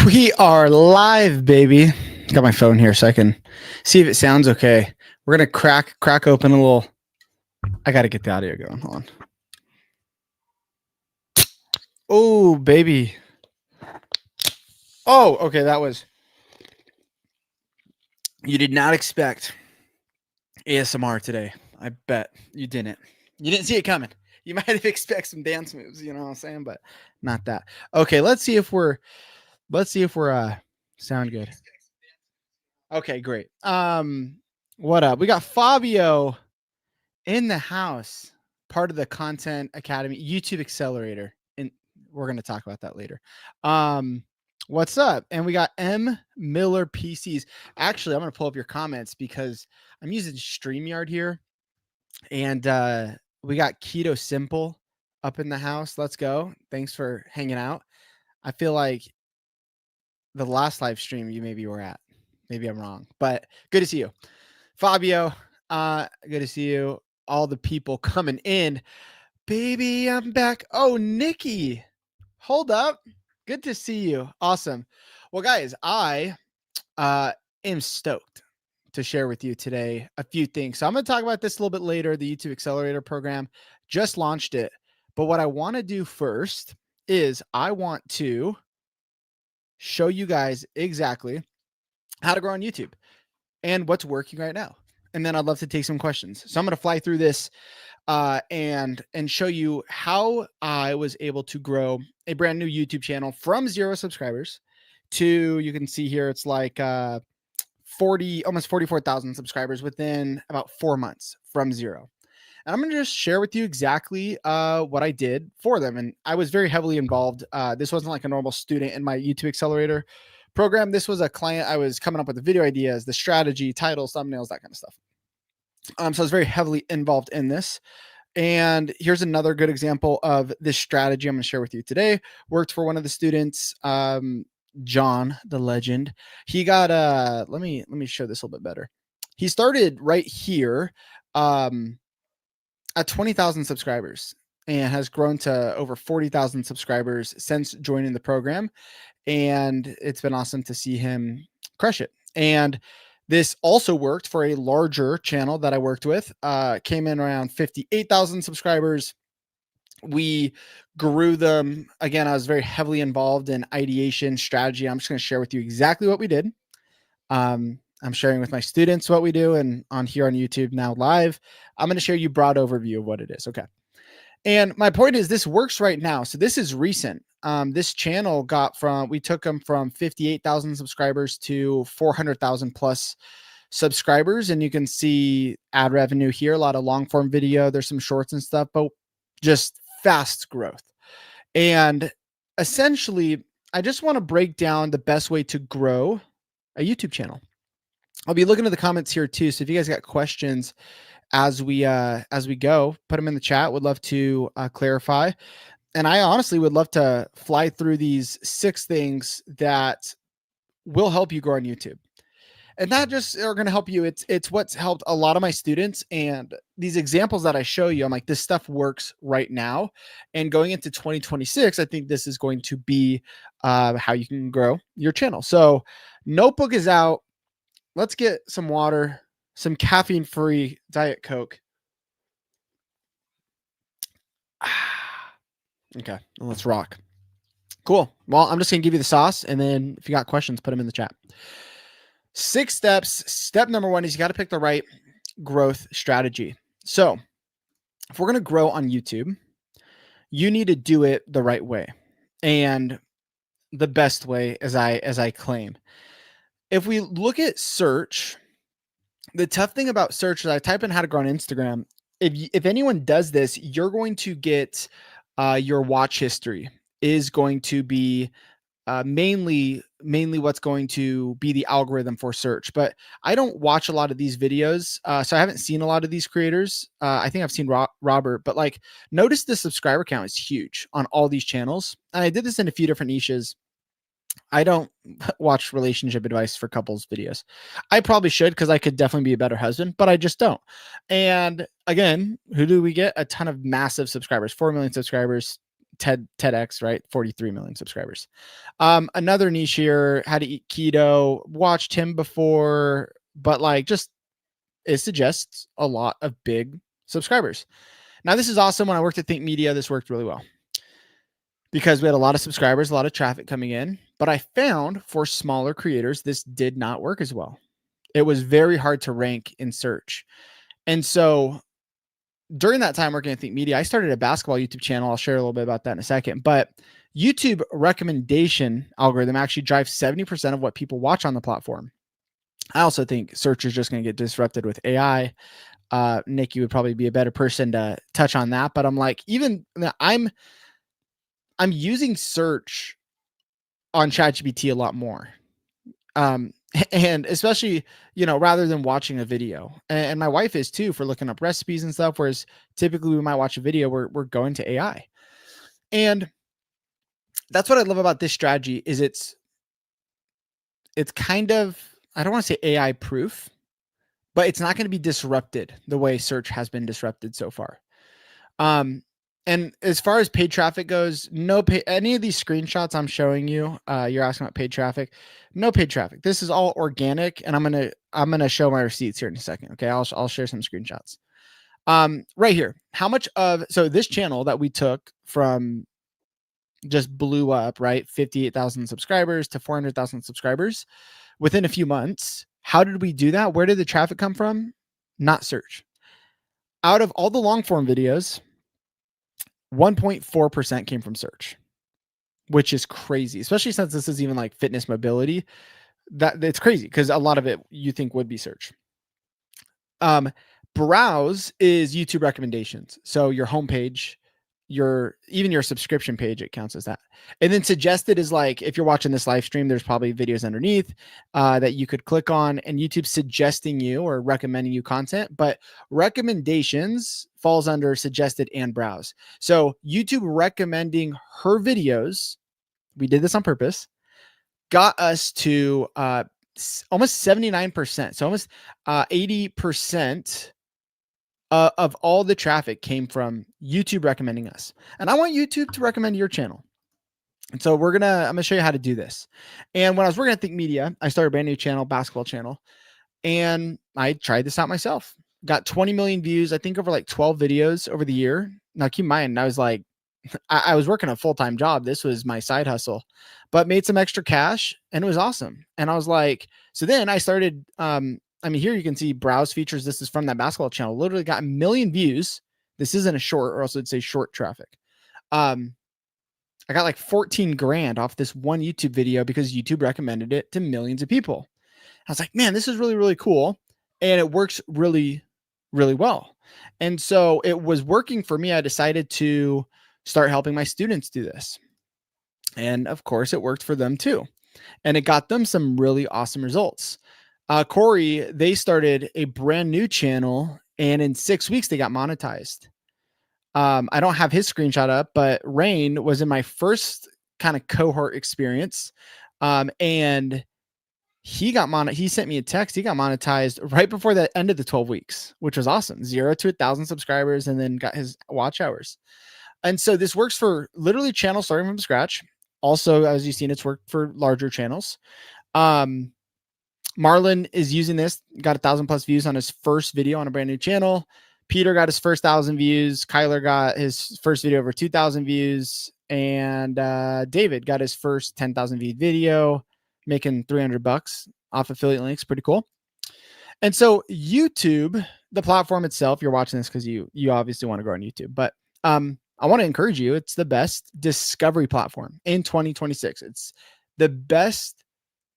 We are live, baby. Got my phone here so I can see if it sounds okay. We're gonna crack open a little. I gotta get the audio going. Hold on. Oh, baby. Oh, okay. That was. You did not expect ASMR today. I bet you didn't. You didn't see it coming. You might have expected some dance moves. You know what I'm saying? But not that. Okay. Let's see if we're sound good. Okay, great. What up? We got Fabio in the house, part of the Content Academy YouTube Accelerator, and we're going to talk about that later. What's up? And we got M Miller PCs. Actually, I'm going to pull up your comments because I'm using StreamYard here, and we got Keto Simple up in the house. Let's go. Thanks for hanging out. I feel like the last live stream you maybe were at. Maybe I'm wrong, but good to see you. Fabio, good to see you. All the people coming in. Baby, I'm back. Oh, Nikki. Hold up. Good to see you. Awesome. Well, guys, I am stoked to share with you today a few things. So I'm going to talk about this a little bit later. The YouTube Accelerator program just launched it. But what I want to do first is I want to show you guys exactly how to grow on YouTube and what's working right now. And then I'd love to take some questions. So I'm going to fly through this and show you how I was able to grow a brand new YouTube channel from 0 subscribers to, you can see here, it's like almost 44,000 subscribers within about 4 months from 0. And I'm going to just share with you exactly what I did for them. And I was very heavily involved. This wasn't like a normal student in my YouTube Accelerator program. This was a client. I was coming up with the video ideas, the strategy, titles, thumbnails, that kind of stuff. So I was very heavily involved in this. And here's another good example of this strategy I'm going to share with you today. Worked for one of the students, John, the legend. He got let me show this a little bit better. He started right here at 20,000 subscribers and has grown to over 40,000 subscribers since joining the program. And it's been awesome to see him crush it. And this also worked for a larger channel that I worked with, came in around 58,000 subscribers. We grew them. Again, I was very heavily involved in ideation strategy. I'm just going to share with you exactly what we did. I'm sharing with my students what we do, and on here on YouTube now live, I'm going to share you a broad overview of what it is. Okay. And my point is this works right now. So this is recent. This channel we took them from 58,000 subscribers to 400,000 plus subscribers. And you can see ad revenue here, a lot of long form video. There's some shorts and stuff, but just fast growth. And essentially, I just want to break down the best way to grow a YouTube channel. I'll be looking at the comments here too. So if you guys got questions as we go, put them in the chat. Would love to clarify. And I honestly would love to fly through these 6 things that will help you grow on YouTube. And not just are going to help you. It's what's helped a lot of my students. And these examples that I show you, I'm like, this stuff works right now. And going into 2026, I think this is going to be how you can grow your channel. So notebook is out. Let's get some water, some caffeine-free Diet Coke. Okay, let's rock. Cool. Well, I'm just going to give you the sauce, and then if you got questions, put them in the chat. 6 steps. Step number 1 is you got to pick the right growth strategy. So if we're going to grow on YouTube, you need to do it the right way and the best way, as I claim. If we look at search, the tough thing about search is I type in how to grow on Instagram. If anyone does this, you're going to get your watch history is going to be mainly what's going to be the algorithm for search. But I don't watch a lot of these videos, so I haven't seen a lot of these creators. I think I've seen Robert, but like, notice the subscriber count is huge on all these channels. And I did this in a few different niches. I don't watch relationship advice for couples videos. I probably should, because I could definitely be a better husband, but I just don't. And again, who do we get? A ton of massive subscribers, 4 million subscribers, TEDx, right? 43 million subscribers. Another niche here, how to eat keto. Watched him before, but like just it suggests a lot of big subscribers. Now, this is awesome. When I worked at Think Media, this worked really well because we had a lot of subscribers, a lot of traffic coming in. But I found for smaller creators, this did not work as well. It was very hard to rank in search. And so during that time working at Think Media, I started a basketball YouTube channel. I'll share a little bit about that in a second. But YouTube recommendation algorithm actually drives 70% of what people watch on the platform. I also think search is just going to get disrupted with AI. Nick, you would probably be a better person to touch on that. But I'm like, even I'm using search on ChatGPT a lot more. And especially, rather than watching a video, and my wife is too, for looking up recipes and stuff. Whereas typically we might watch a video, we're going to AI. And that's what I love about this strategy is it's kind of, I don't want to say AI proof, but it's not going to be disrupted the way search has been disrupted so far. And as far as paid traffic goes, any of these screenshots I'm showing you, you're asking about paid traffic, no paid traffic. This is all organic, and I'm gonna show my receipts here in a second. Okay, I'll share some screenshots. Right here, so this channel that we took from just blew up, right? 58,000 subscribers to 400,000 subscribers within a few months. How did we do that? Where did the traffic come from? Not search. Out of all the long form videos, 1.4% came from search, which is crazy, especially since this is even like fitness mobility. That it's crazy because a lot of it you think would be search. Browse is YouTube recommendations. So your homepage, even your subscription page, it counts as that. And then suggested is like, if you're watching this live stream, there's probably videos underneath that you could click on, and YouTube suggesting you or recommending you content. But recommendations falls under suggested and browse. So YouTube recommending her videos, we did this on purpose, got us to almost 79%. So almost 80% of all the traffic came from YouTube recommending us. And I want YouTube to recommend your channel. And so I'm gonna show you how to do this. And when I was working at Think Media, I started a brand new channel, basketball channel, and I tried this out myself. Got 20 million views, I think, over like 12 videos over the year. Now keep in mind, I was like, I was working a full-time job. This was my side hustle, but made some extra cash, and it was awesome. And I was like, so then I started, here you can see browse features. This is from that basketball channel. Literally got 1 million views. This isn't a short, or else it'd say short traffic. I got like 14 grand off this one YouTube video because YouTube recommended it to millions of people. I was like, man, this is really, really cool. And it works really, really well. And so it was working for me. I decided to start helping my students do this. And of course it worked for them too. And it got them some really awesome results. Corey, they started a brand new channel, and in 6 weeks they got monetized. I don't have his screenshot up, but Rain was in my first kind of cohort experience. And he sent me a text. He got monetized right before the end of the 12 weeks, which was awesome. 0 to 1,000 subscribers, and then got his watch hours. And so this works for literally channels starting from scratch. Also, as you've seen, it's worked for larger channels. Marlon is using this, got 1,000+ views on his first video on a brand new channel. Peter got his first 1,000 views. Kyler got his first video over 2,000 views. And David got his first 10,000 view video, making $300 off affiliate links. Pretty cool. And so YouTube, the platform itself, you're watching this because you obviously want to grow on YouTube, but I want to encourage you. It's the best discovery platform in 2026. It's the best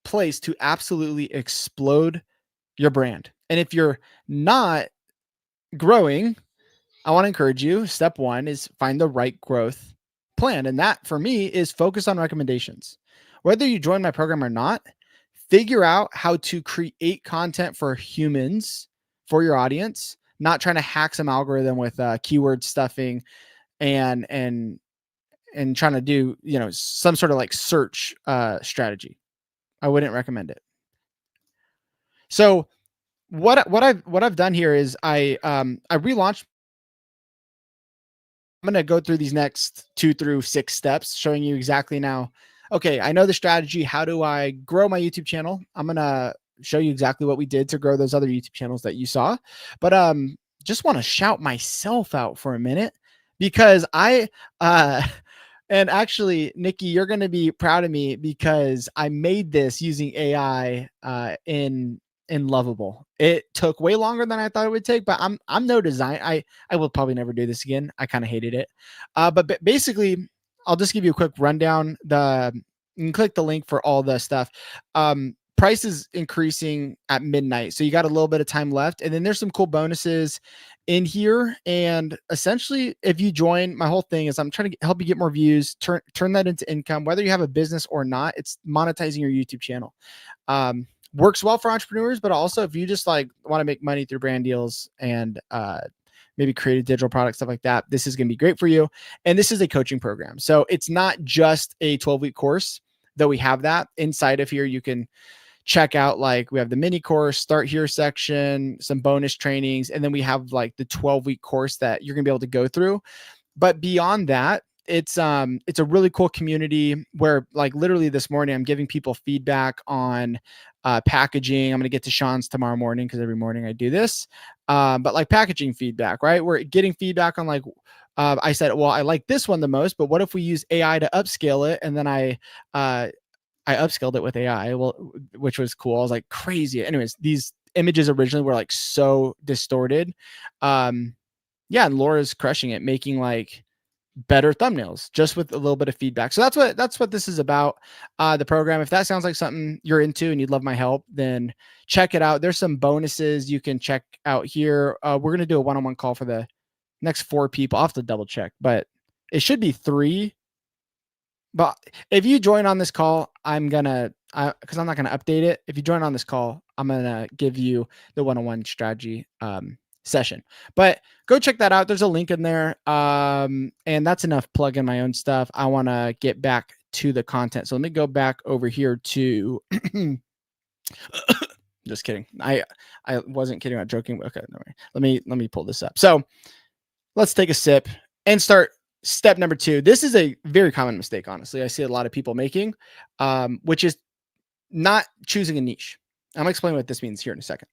place to absolutely explode your brand. And if you're not growing, I want to encourage you. Step one is find the right growth plan. And that for me is focus on recommendations. Whether you join my program or not, figure out how to create content for humans, for your audience, not trying to hack some algorithm with keyword stuffing and trying to do, some sort of like search strategy. I wouldn't recommend it. So what I've done here is I relaunched I'm going to go through these next 2 through 6 steps, showing you exactly now. Okay, I know the strategy. How do I grow my YouTube channel? I'm going to show you exactly what we did to grow those other YouTube channels that you saw. But just want to shout myself out for a minute because uh and actually, Nikki, you're going to be proud of me because I made this using AI in Lovable. It took way longer than I thought it would take, but I'm no design. I will probably never do this again. I kind of hated it. But basically, I'll just give you a quick rundown. You can click the link for all the stuff. Price is increasing at midnight, so you got a little bit of time left, and then there's some cool bonuses in here. And essentially, if you join, my whole thing is I'm trying to help you get more views, turn that into income, whether you have a business or not. It's monetizing your YouTube channel. Works well for entrepreneurs, but also if you just like want to make money through brand deals and maybe create a digital product, stuff like that, this is going to be great for you. And this is a coaching program. So it's not just a 12-week course, though we have that inside of here. You can check out, like, we have the mini course, start here section, some bonus trainings, and then we have like the 12-week course that you're gonna be able to go through. But beyond that, it's a really cool community where, like, literally this morning I'm giving people feedback on packaging. I'm gonna get to Sean's tomorrow morning because every morning I do this. But like packaging feedback, right? We're getting feedback on like I said, well, I like this one the most, but what if we use AI to upscale it? And then I upscaled it with AI, which was cool. I was like, crazy. Anyways, these images originally were like so distorted. Yeah, and Laura's crushing it, making like better thumbnails just with a little bit of feedback. So that's what this is about. The program. If that sounds like something you're into and you'd love my help, then check it out. There's some bonuses you can check out here. We're gonna do a one-on-one call for the next 4 people. I'll have to double check, but it should be 3. But if you join on this call, because I'm not gonna update it. If you join on this call, I'm gonna give you the one-on-one strategy session. But go check that out. There's a link in there. And that's enough plugging my own stuff. I want to get back to the content. So let me go back over here to just kidding. I wasn't kidding about joking. Okay, no worry. Let me pull this up. So let's take a sip and start step number 2. This is a very common mistake, honestly. I see a lot of people making, which is not choosing a niche. I'm gonna explain what this means here in a second.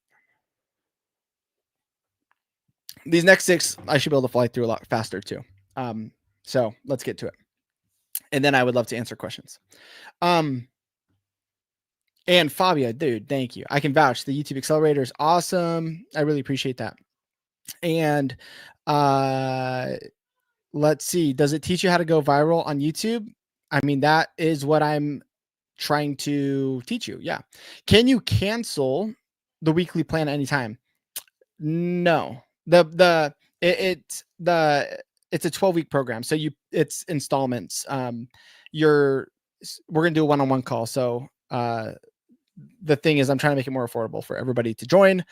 These next 6, I should be able to fly through a lot faster too. So let's get to it. And then I would love to answer questions. And Fabia, dude, thank you. I can vouch. The YouTube Accelerator is awesome. I really appreciate that. And let's see. Does it teach you how to go viral on YouTube? I mean, that is what I'm trying to teach you. Yeah. Can you cancel the weekly plan anytime? No. It's a 12-week program. So it's installments. We're gonna do a one-on-one call. So the thing is, I'm trying to make it more affordable for everybody to join.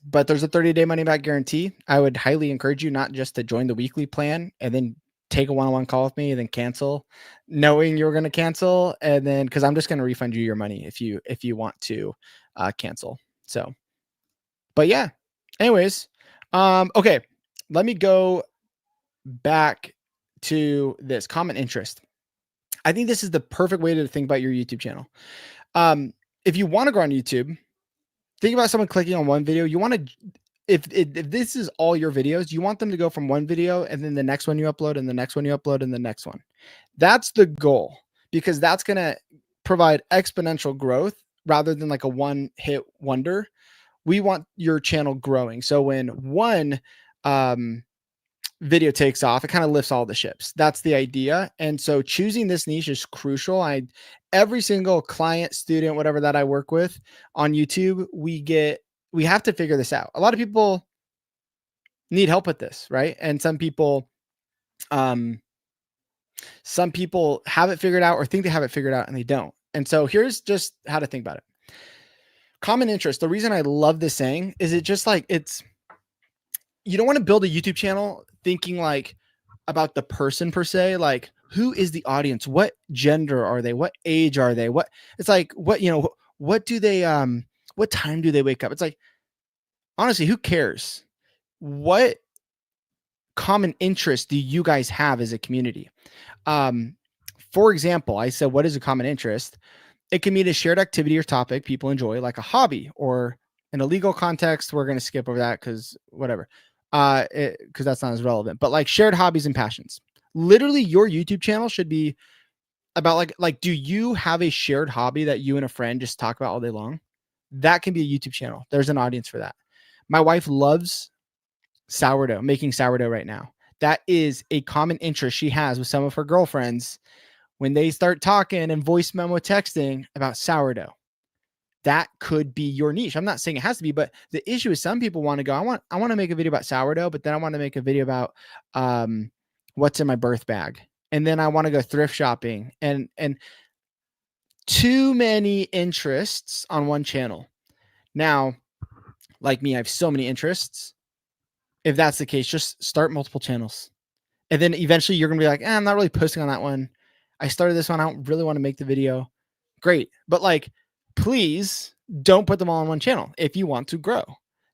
But there's a 30-day money back guarantee. I would highly encourage you not just to join the weekly plan and then take a one-on-one call with me and then cancel, knowing you're going to cancel, and then because I'm just going to refund you your money if you want to cancel. So, but yeah. Anyways, okay, let me go back to this common interest. I think this is the perfect way to think about your YouTube channel. If you want to grow on YouTube, think about someone clicking on one video. You want to, if this is all your videos, you want them to go from one video and then the next one you upload and the next one you upload and the next one. That's the goal, because that's going to provide exponential growth rather than like a one-hit wonder. We want your channel growing. So when one video takes off, it kind of lifts all the ships. That's the idea. And so choosing this niche is crucial. Every single client, student, whatever that I work with on YouTube, we have to figure this out. A lot of people need help with this, right? And some people have it figured out or think they have it figured out and they don't. And so here's just how to think about it. Common interest. The reason I love this saying is you don't want to build a YouTube channel thinking like about the person per se, like who is the audience? What gender are they? What age are they? What do they, what time do they wake up? It's like, honestly, who cares? What common interests do you guys have as a community? For example, I said, what is a common interest? It can mean a shared activity or topic people enjoy, like a hobby, or in a legal context, we're going to skip over that because whatever, because that's not as relevant. But like shared hobbies and passions. Literally, your YouTube channel should be about like, do you have a shared hobby that you and a friend just talk about all day long? That can be a YouTube channel. There's an audience for that. My wife loves sourdough, making sourdough right now. That is a common interest she has with some of her girlfriends when they start talking and voice memo texting about sourdough. That could be your niche. I'm not saying it has to be, but the issue is some people want to go, I want to make a video about sourdough, but then I want to make a video about what's in my birth bag. And then I want to go thrift shopping and too many interests on one channel. Now, like me, I have so many interests. If that's the case, just start multiple channels. And then eventually you're going to be like, I'm not really posting on that one. I started this one. I don't really want to make the video. Great. But like, please don't put them all on one channel if you want to grow.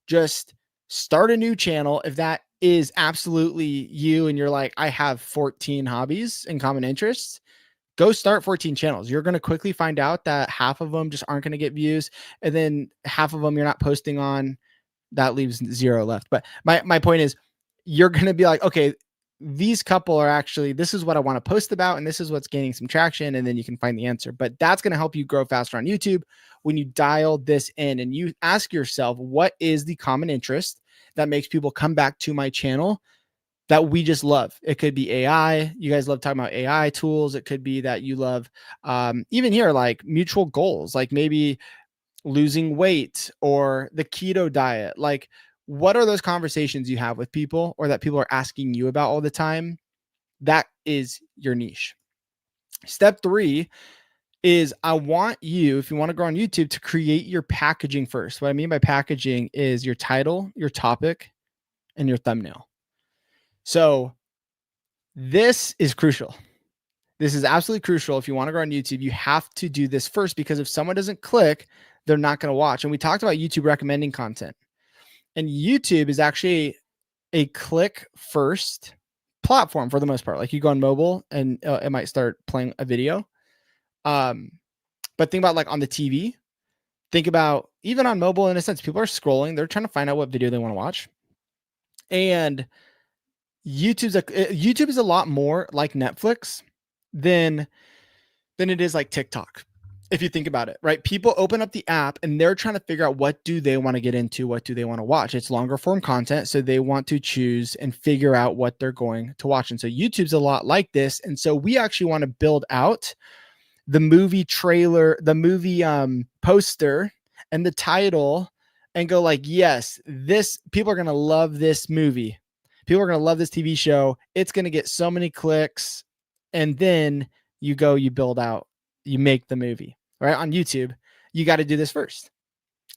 Just start a new channel. If that is absolutely you and you're like, I have 14 hobbies and common interests, go start 14 channels. You're going to quickly find out that half of them just aren't going to get views. And then half of them you're not posting on. That leaves 0 left. But my point is, you're going to be like, okay, these couple are actually, this is what I want to post about, and this is what's gaining some traction, and then you can find the answer. But that's going to help you grow faster on YouTube when you dial this in and you ask yourself, what is the common interest that makes people come back to my channel that we just love? It could be AI. You guys love talking about AI tools. It could be that you love, even here, like mutual goals, like maybe losing weight or the keto diet. Like, what are those conversations you have with people or that people are asking you about all the time? That is your niche. Step 3 is, I want you, if you want to grow on YouTube, to create your packaging first. What I mean by packaging is your title, your topic, and your thumbnail. So this is crucial. This is absolutely crucial. If you want to grow on YouTube, you have to do this first, because if someone doesn't click, they're not going to watch. And we talked about YouTube recommending content. And YouTube is actually a click first platform for the most part. Like, you go on mobile and it might start playing a video. But think about like on the TV, think about even on mobile, in a sense, people are scrolling. They're trying to find out what video they want to watch. And YouTube is a lot more like Netflix than it is like TikTok. If you think about it, right? People open up the app and they're trying to figure out, what do they want to get into? What do they want to watch? It's longer form content. So they want to choose and figure out what they're going to watch. And so YouTube's a lot like this. And so we actually want to build out the movie trailer, the movie poster and the title, and go like, yes, this, people are going to love this movie. People are going to love this TV show. It's going to get so many clicks. And then you go, you build out, you make the movie. Right? On YouTube, you got to do this first.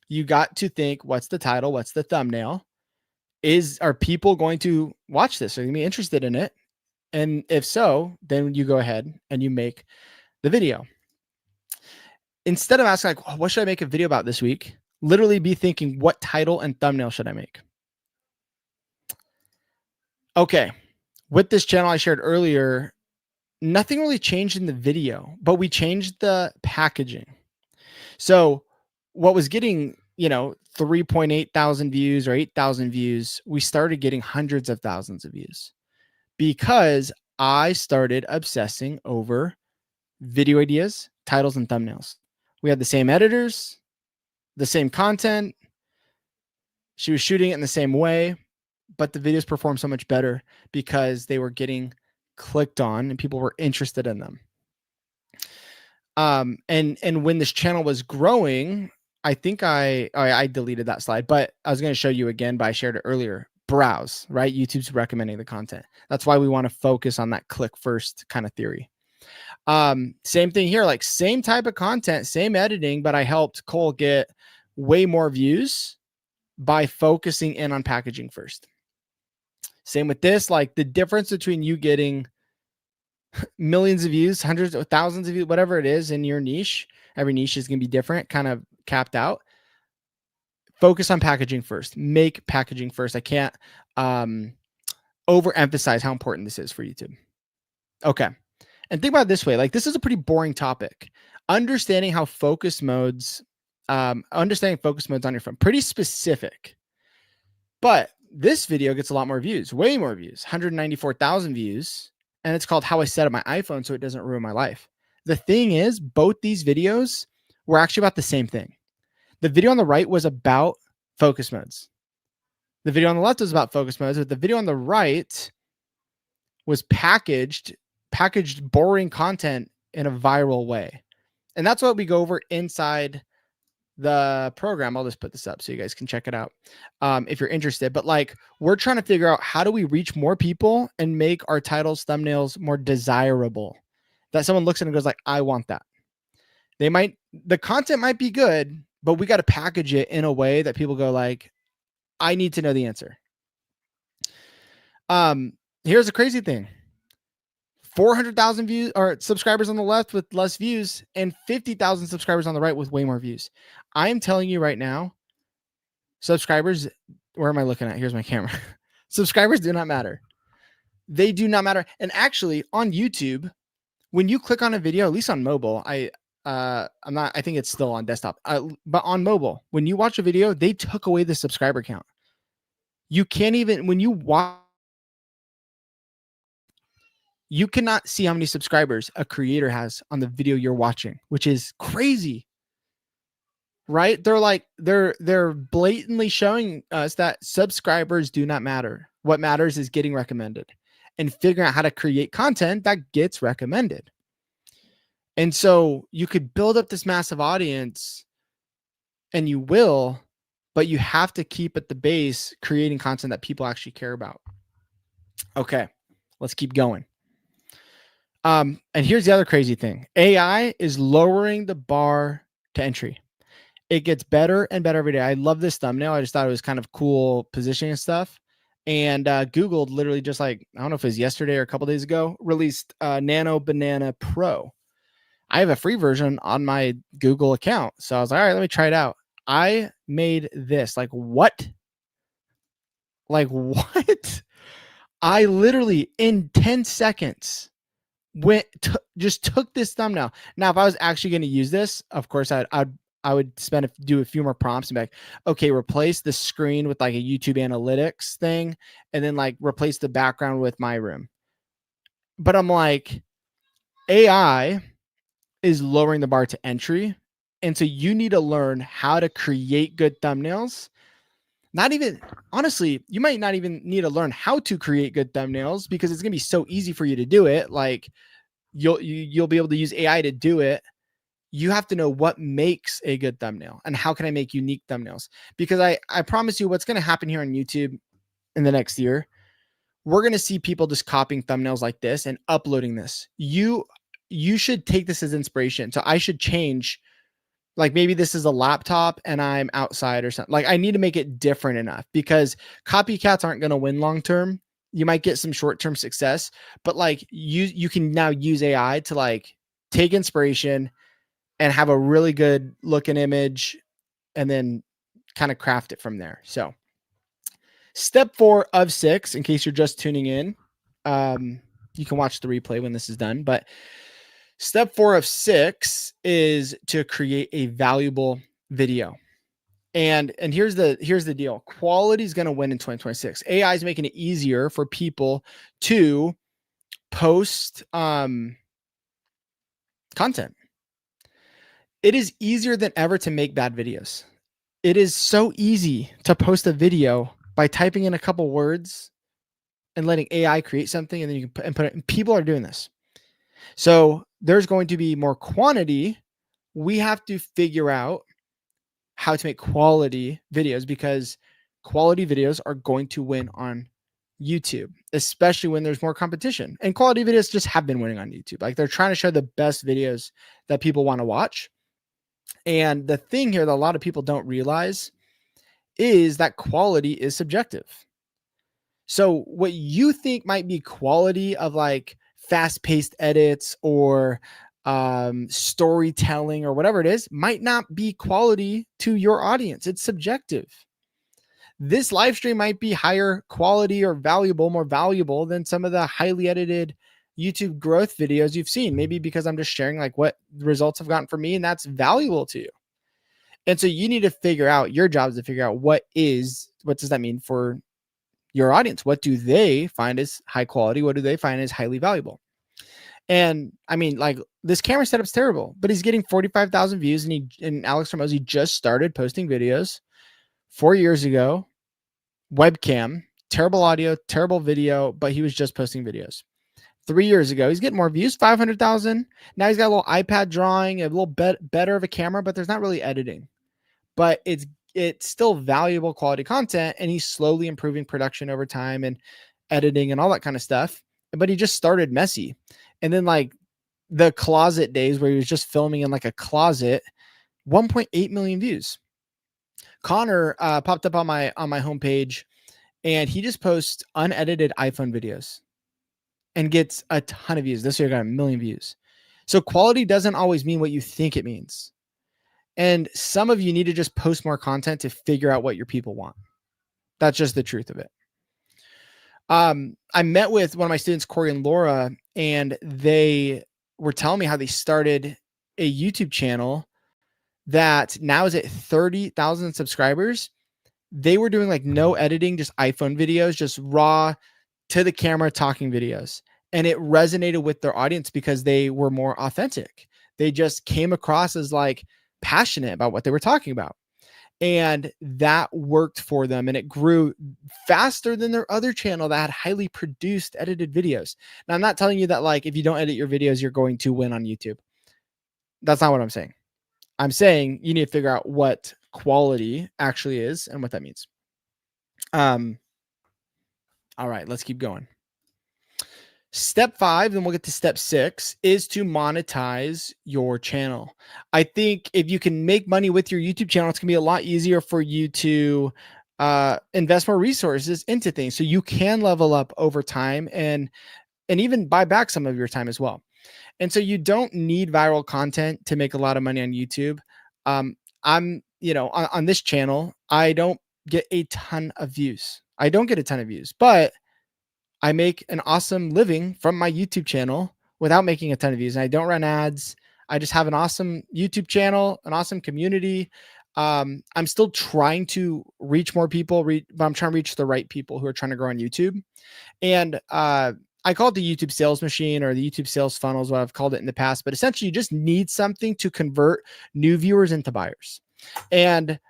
You got to think, what's the title? What's the thumbnail? Are people going to watch this? Are they going to be interested in it? And if so, then you go ahead and you make the video. Instead of asking like, what should I make a video about this week? Literally be thinking, what title and thumbnail should I make? Okay. With this channel I shared earlier, nothing really changed in the video, but we changed the packaging. So what was getting, 3.8 thousand views or 8,000 views, we started getting hundreds of thousands of views because I started obsessing over video ideas, titles, and thumbnails. We had the same editors, the same content. She was shooting it in the same way, but the videos performed so much better because they were getting clicked on and people were interested in them. And when this channel was growing, I think I deleted that slide, but I was going to show you again, but I shared it earlier. Browse, right? YouTube's recommending the content. That's why we want to focus on that click first kind of theory. Same thing here, like same type of content, same editing, but I helped Cole get way more views by focusing in on packaging first. Same with this, like the difference between you getting millions of views, hundreds of thousands of views, whatever it is in your niche. Every niche is going to be different, kind of capped out. Focus on packaging first. Make packaging first. I can't overemphasize how important this is for YouTube. Okay. And think about it this way, like this is a pretty boring topic. Understanding focus modes on your phone, pretty specific. But this video gets a lot more views, way more views, 194,000 views. And it's called How I Set Up My iPhone So It Doesn't Ruin My Life. The thing is, both these videos were actually about the same thing. The video on the right was about focus modes. The video on the left was about focus modes, but the video on the right was packaged boring content in a viral way. And that's what we go over inside the program. I'll just put this up so you guys can check it out if you're interested. But like, we're trying to figure out how do we reach more people and make our titles, thumbnails more desirable, that someone looks at it and goes like, I want that. The content might be good, but we got to package it in a way that people go like, I need to know the answer. Here's a crazy thing. 400,000 views or subscribers on the left with less views, and 50,000 subscribers on the right with way more views. I am telling you right now, subscribers, where am I looking at? Here's my camera. Subscribers do not matter. They do not matter. And actually on YouTube, when you click on a video, at least on mobile, I think it's still on desktop, but on mobile, when you watch a video, they took away the subscriber count. You can't even, when you watch, you cannot see how many subscribers a creator has on the video you're watching, which is crazy, right? They're blatantly showing us that subscribers do not matter. What matters is getting recommended and figuring out how to create content that gets recommended. And so you could build up this massive audience, and you will, but you have to keep at the base creating content that people actually care about. Okay, let's keep going. And here's the other crazy thing. AI is lowering the bar to entry. It gets better and better every day. I love this thumbnail. I just thought it was kind of cool positioning and stuff. And Google literally just like, I don't know if it was yesterday or a couple days ago, released Nano Banana Pro. I have a free version on my Google account. So I was like, all right, let me try it out. I made this. Like what? Like what? I literally in 10 seconds just took this thumbnail. Now, if I was actually going to use this, of course, I would do a few more prompts and be like, okay, replace the screen with like a YouTube analytics thing, and then like replace the background with my room. But I'm like, AI is lowering the bar to entry. And so you need to learn how to create good thumbnails. Not even, honestly, you might not even need to learn how to create good thumbnails because it's going to be so easy for you to do it. Like you'll be able to use AI to do it. You have to know what makes a good thumbnail and how can I make unique thumbnails? Because I promise you what's going to happen here on YouTube in the next year, we're going to see people just copying thumbnails like this and uploading this. You should take this as inspiration. So I should change, like maybe this is a laptop and I'm outside or something. Like I need to make it different enough because copycats aren't going to win long-term. You might get some short-term success, but like you can now use AI to like take inspiration and have a really good looking image and then kind of craft it from there. So step 4 of 6, in case you're just tuning in, you can watch the replay when this is done, but step 4 of 6 is to create a valuable video. And here's the deal. Quality is going to win in 2026. AI is making it easier for people to post content. It is easier than ever to make bad videos. It is so easy to post a video by typing in a couple words and letting AI create something, and then you can put it. And people are doing this. So there's going to be more quantity. We have to figure out how to make quality videos because quality videos are going to win on YouTube, especially when there's more competition. And quality videos just have been winning on YouTube. Like they're trying to show the best videos that people want to watch. And the thing here that a lot of people don't realize is that quality is subjective. So what you think might be quality of like fast-paced edits or storytelling or whatever it is might not be quality to your audience. It's subjective. this live stream might be higher quality or valuable, more valuable than some of the highly edited YouTube growth videos you've seen. Maybe because I'm just sharing like what results have gotten for me, and that's valuable to you. And so you need to figure out, your job is to figure out what does that mean for your audience? What do they find as high quality? What do they find as highly valuable? And I mean, like, this camera setup's terrible, but he's getting 45,000 views, and Alex Hormozi just started posting videos 4 years ago. Webcam, terrible audio, terrible video, but he was just posting videos. 3 years ago, he's getting more views, 500,000. Now he's got a little iPad drawing, a little better of a camera, but there's not really editing. But it's still valuable quality content, and he's slowly improving production over time and editing and all that kind of stuff. But he just started messy. And then like the closet days where he was just filming in like a closet, 1.8 million views. Connor popped up on my homepage, and he just posts unedited iPhone videos and gets a ton of views. This year got 1 million views. So quality doesn't always mean what you think it means. And some of you need to just post more content to figure out what your people want. That's just the truth of it. I met with one of my students, Corey and Laura, and they were telling me how they started a YouTube channel that now is at 30,000 subscribers. They were doing like no editing, just iPhone videos, just raw to the camera talking videos. And it resonated with their audience because they were more authentic. They just came across as like passionate about what they were talking about. And that worked for them, and it grew faster than their other channel that had highly produced edited videos. Now, I'm not telling you that like if you don't edit your videos, you're going to win on YouTube. That's not what I'm saying. I'm saying you need to figure out what quality actually is and what that means. All right, let's keep going. Step 5, then we'll get to step 6, is to monetize your channel. I think if you can make money with your YouTube channel, it's gonna be a lot easier for you to invest more resources into things, so you can level up over time and even buy back some of your time as well. And so you don't need viral content to make a lot of money on YouTube. I'm, on this channel, I don't get a ton of views. But I make an awesome living from my YouTube channel without making a ton of views. And I don't run ads. I just have an awesome YouTube channel, an awesome community. I'm still trying to reach more people, but I'm trying to reach the right people who are trying to grow on YouTube. And I call it the YouTube sales machine, or the YouTube sales funnel is what I've called it in the past. But essentially, you just need something to convert new viewers into buyers. And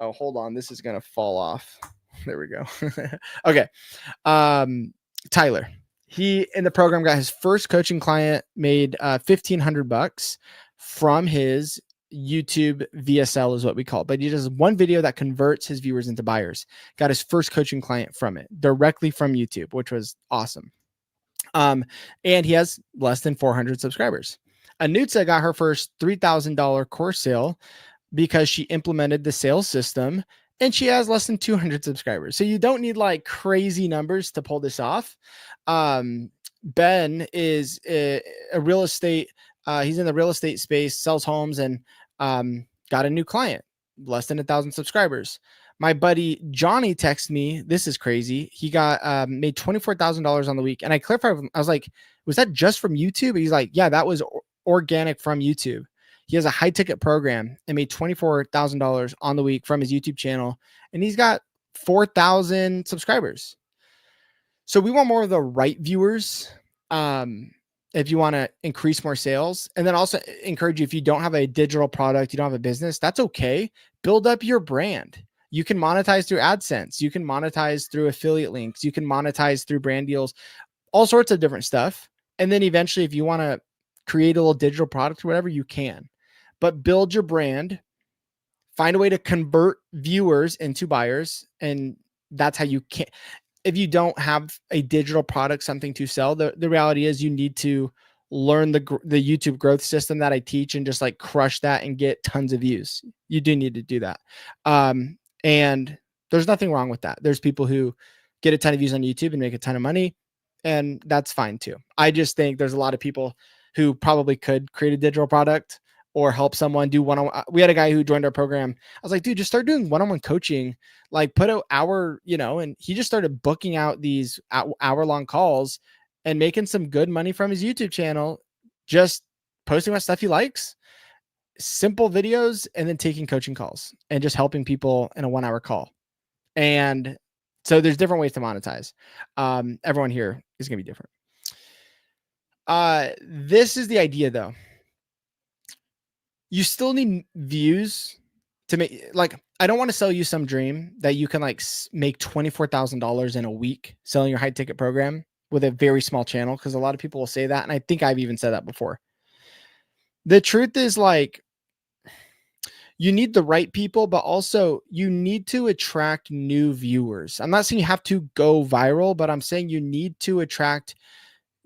oh, hold on, this is gonna fall off. There we go. Okay. Tyler, he in the program got his first coaching client, made $1,500 from his YouTube VSL is what we call it. But he does one video that converts his viewers into buyers. Got his first coaching client from it directly from YouTube, which was awesome. And he has less than 400 subscribers. Anutsa got her first $3,000 course sale because she implemented the sales system, and she has less than 200 subscribers. So you don't need like crazy numbers to pull this off. Ben is a real estate. He's in the real estate space, sells homes, and got a new client, less than 1,000 subscribers. My buddy Johnny texted me. This is crazy. He got made $24,000 on the week. And I clarified, I was like, was that just from YouTube? He's like, yeah, that was organic from YouTube. He has a high ticket program and made $24,000 on the week from his YouTube channel. And he's got 4,000 subscribers. So we want more of the right viewers. If you want to increase more sales, and then also encourage you, if you don't have a digital product, you don't have a business, that's okay. Build up your brand. You can monetize through AdSense. You can monetize through affiliate links. You can monetize through brand deals, all sorts of different stuff. And then eventually, if you want to create a little digital product or whatever, you can. But build your brand, find a way to convert viewers into buyers. And that's how you can. If you don't have a digital product, something to sell, the reality is you need to learn the YouTube growth system that I teach and just like crush that and get tons of views. You do need to do that. And there's nothing wrong with that. There's people who get a ton of views on YouTube and make a ton of money, and that's fine too. I just think there's a lot of people who probably could create a digital product or help someone do one-on-one. We had a guy who joined our program. I was like, dude, just start doing one-on-one coaching, like put an hour, and he just started booking out these hour-long calls and making some good money from his YouTube channel, just posting about stuff he likes, simple videos, and then taking coaching calls and just helping people in a 1-hour call. And so there's different ways to monetize. Everyone here is going to be different. This is the idea though. You still need views to make, like, I don't want to sell you some dream that you can like make $24,000 in a week selling your high ticket program with a very small channel. Cause a lot of people will say that. And I think I've even said that before. The truth is, like, you need the right people, but also you need to attract new viewers. I'm not saying you have to go viral, but I'm saying you need to attract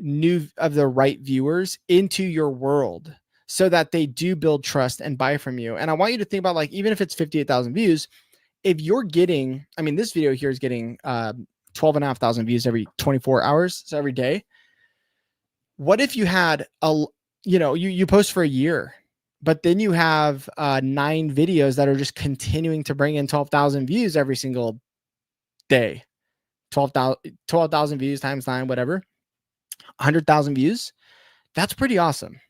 new of the right viewers into your world so that they do build trust and buy from you. And I want you to think about, like, even if it's 58,000 views, if you're getting, I mean, this video here is getting 12,500 views every 24 hours. So every day. What if you had you post for a year, but then you have 9 videos that are just continuing to bring in 12,000 views every single day. 12,000 views times 9, whatever, 100,000 views. That's pretty awesome.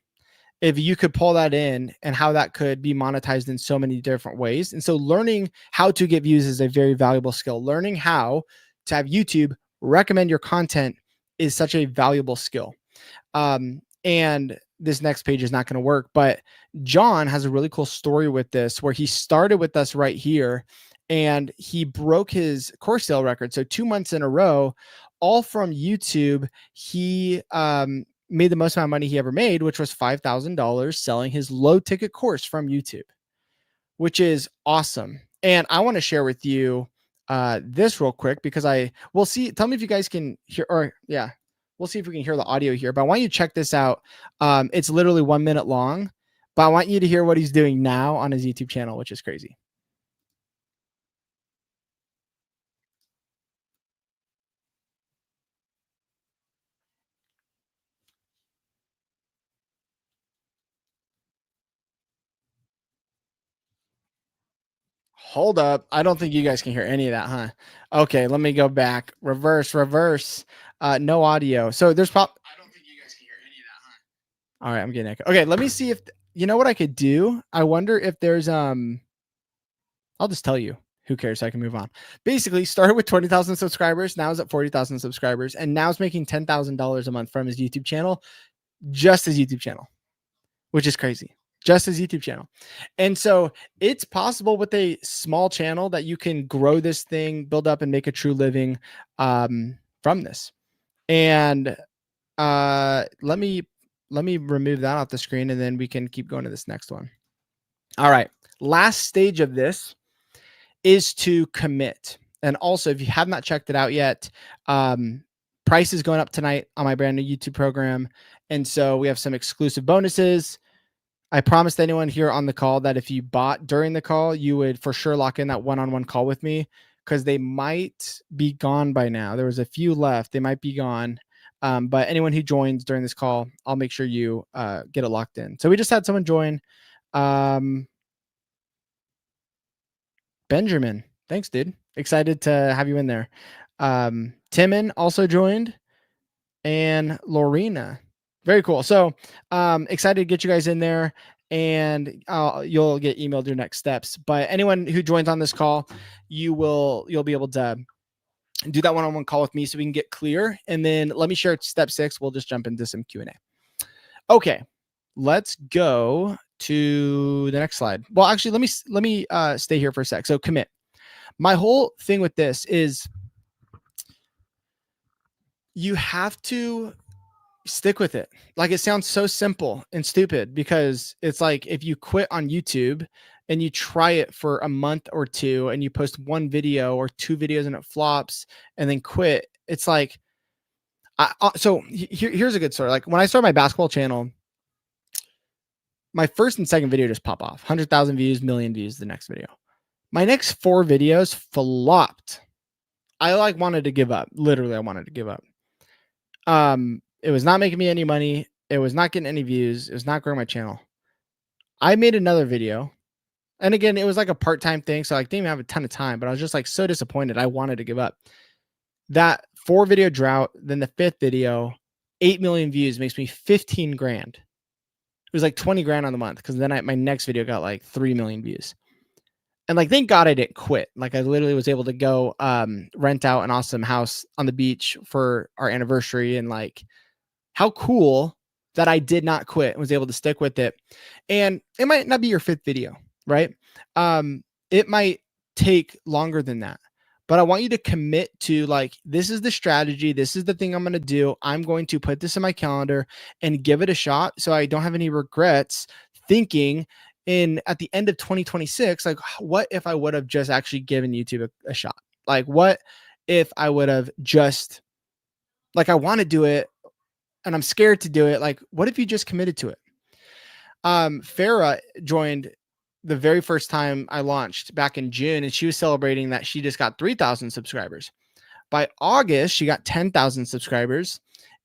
If you could pull that in and how that could be monetized in so many different ways. And so learning how to get views is a very valuable skill. Learning how to have YouTube recommend your content is such a valuable skill. And this next page is not going to work, but John has a really cool story with this, where he started with us right here and he broke his course sale record. So 2 months in a row, all from YouTube. He made the most amount of money he ever made, which was $5,000 selling his low ticket course from YouTube, which is awesome. And I want to share with you this real quick, because we'll see. Tell me if you guys can hear, or yeah, we'll see if we can hear the audio here, but I want you to check this out. It's literally 1 minute long, but I want you to hear what he's doing now on his YouTube channel, which is crazy. Hold up. I don't think you guys can hear any of that, huh? Okay, let me go back. Reverse. No audio. So there's I don't think you guys can hear any of that, huh? All right, I'm getting echo. Okay, let me see if you know what I could do. I wonder if there's I'll just tell you. Who cares? I can move on. Basically, started with 20,000 subscribers. Now is at 40,000 subscribers, and now is making $10,000 a month from his YouTube channel, just his YouTube channel, which is crazy. Just his YouTube channel. And so it's possible with a small channel that you can grow this thing, build up, and make a true living from this. And let me remove that off the screen, and then we can keep going to this next one. All right. Last stage of this is to commit. And also, if you have not checked it out yet, price is going up tonight on my brand new YouTube program. And so we have some exclusive bonuses. I promised anyone here on the call that if you bought during the call, you would for sure lock in that one-on-one call with me, because they might be gone by now. There was a few left. They might be gone. But anyone who joins during this call, I'll make sure you get it locked in. So we just had someone join. Benjamin, thanks, dude. Excited to have you in there. Timon also joined, and Lorena. Very cool. So excited to get you guys in there, and you'll get emailed your next steps. But anyone who joins on this call, you'll be able to do that one-on-one call with me so we can get clear. And then let me share step 6. We'll just jump into some Q&A. Okay, let's go to the next slide. Well, actually, let me stay here for a sec. So commit. My whole thing with this is you have to stick with it. Like, it sounds so simple and stupid, because it's like if you quit on YouTube and you try it for a month or 2 and you post 1 video or 2 videos and it flops and then quit, it's like, here's a good story. Like, when I started my basketball channel, my first and second video just pop off, 100,000 views, million views the next video. My next 4 videos flopped. I wanted to give up. Literally, I wanted to give up. It was not making me any money. It was not getting any views. It was not growing my channel. I made another video. And again, it was like a part-time thing. So I didn't even have a ton of time, but I was just like so disappointed. I wanted to give up. That 4 video drought, then the 5th video, 8 million views makes me 15 grand. It was like 20 grand on the month because then my next video got like 3 million views. And like, thank God I didn't quit. Like, I literally was able to go rent out an awesome house on the beach for our anniversary. And like, how cool that I did not quit and was able to stick with it. And it might not be your 5th video, right? It might take longer than that. But I want you to commit to like, this is the strategy. This is the thing I'm going to do. I'm going to put this in my calendar and give it a shot so I don't have any regrets thinking at the end of 2026, like, what if I would have just actually given YouTube a shot? Like, what if I would have just, like, I want to do it and I'm scared to do it. Like, what if you just committed to it? Farah joined the very first time I launched back in June, and she was celebrating that she just got 3,000 subscribers. By August, she got 10,000 subscribers,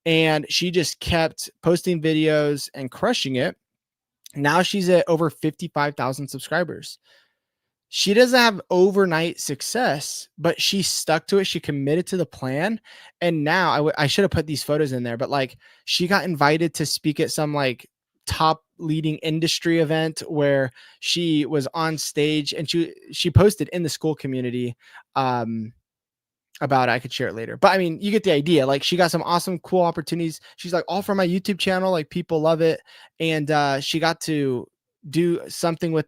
and she just kept posting videos and crushing it. Now she's at over 55,000 subscribers. She doesn't have overnight success, but she stuck to it. She committed to the plan. And now I should have put these photos in there, but like, she got invited to speak at some like top leading industry event where she was on stage, and she posted in the school community about it. I could share it later, but I mean, you get the idea. Like, she got some awesome, cool opportunities. She's like, all from my YouTube channel. Like, people love it. And she got to do something with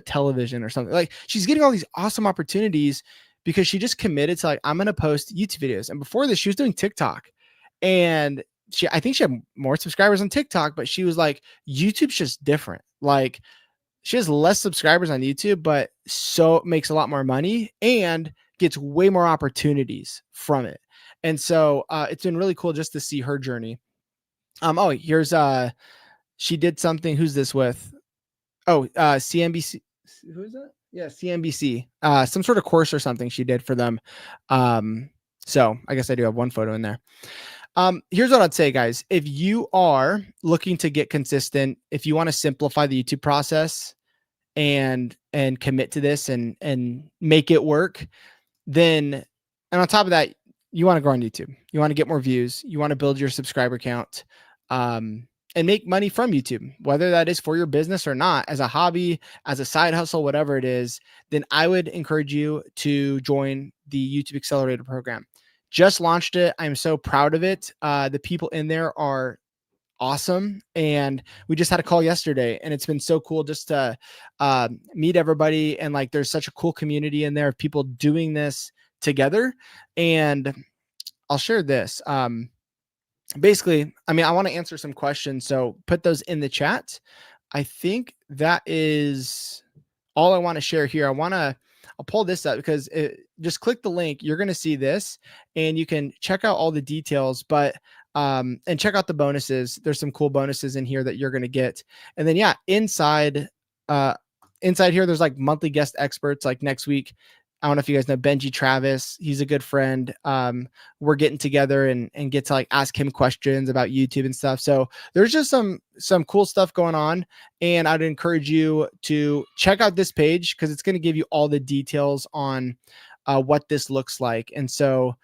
television or something. Like, she's getting all these awesome opportunities because she just committed to like, I'm going to post YouTube videos. And before this, she was doing TikTok, and I think she had more subscribers on TikTok, but she was like, YouTube's just different. Like, she has less subscribers on YouTube, but so makes a lot more money and gets way more opportunities from it. And so it's been really cool just to see her journey. Oh, here's she did something. Who's this with? Oh, CNBC. Who is that? Yeah, CNBC. Some sort of course or something she did for them. So I guess I do have one photo in there. Here's what I'd say, guys. If you are looking to get consistent, if you want to simplify the YouTube process and commit to this and make it work, then, and on top of that, you want to grow on YouTube. You want to get more views. You want to build your subscriber count, and make money from YouTube, whether that is for your business or not, as a hobby, as a side hustle, whatever it is, then I would encourage you to join the YouTube Accelerator program. Just launched it. I'm so proud of it. The people in there are awesome. And we just had a call yesterday, and it's been so cool just to meet everybody. And like, there's such a cool community in there of people doing this together. And I'll share this. Basically, I mean, I want to answer some questions, so put those in the chat. I think that is all I want to share here. I'll pull this up because just click the link. You're going to see this, and you can check out all the details, but and check out the bonuses. There's some cool bonuses in here that you're going to get. And then, yeah, inside here, there's like monthly guest experts. Like next week, I don't know if you guys know Benji Travis. He's a good friend. We're getting together and get to like ask him questions about YouTube and stuff. So there's just some cool stuff going on. And I'd encourage you to check out this page because it's going to give you all the details on what this looks like. And so,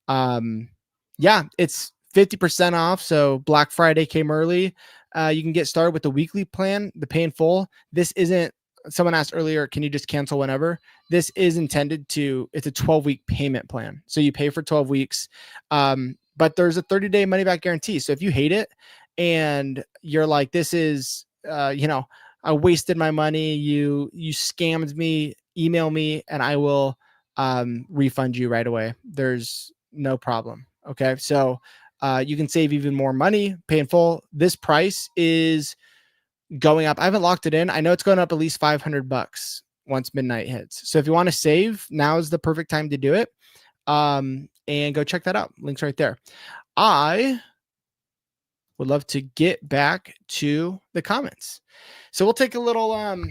yeah, it's 50% off. So Black Friday came early. You can get started with the weekly plan, the pay in full. This isn't, someone asked earlier, can you just cancel whenever? This is intended it's a 12-week payment plan. So you pay for 12 weeks, but there's a 30-day money back guarantee. So if you hate it and you're like, this is, I wasted my money, you scammed me, email me and I will refund you right away. There's no problem. Okay. So you can save even more money, pay in full. This price is going up. I haven't locked it in. I know it's going up at least $500 once midnight hits. So if you want to save, now is the perfect time to do it. And go check that out. Link's right there. I would love to get back to the comments. So we'll take a little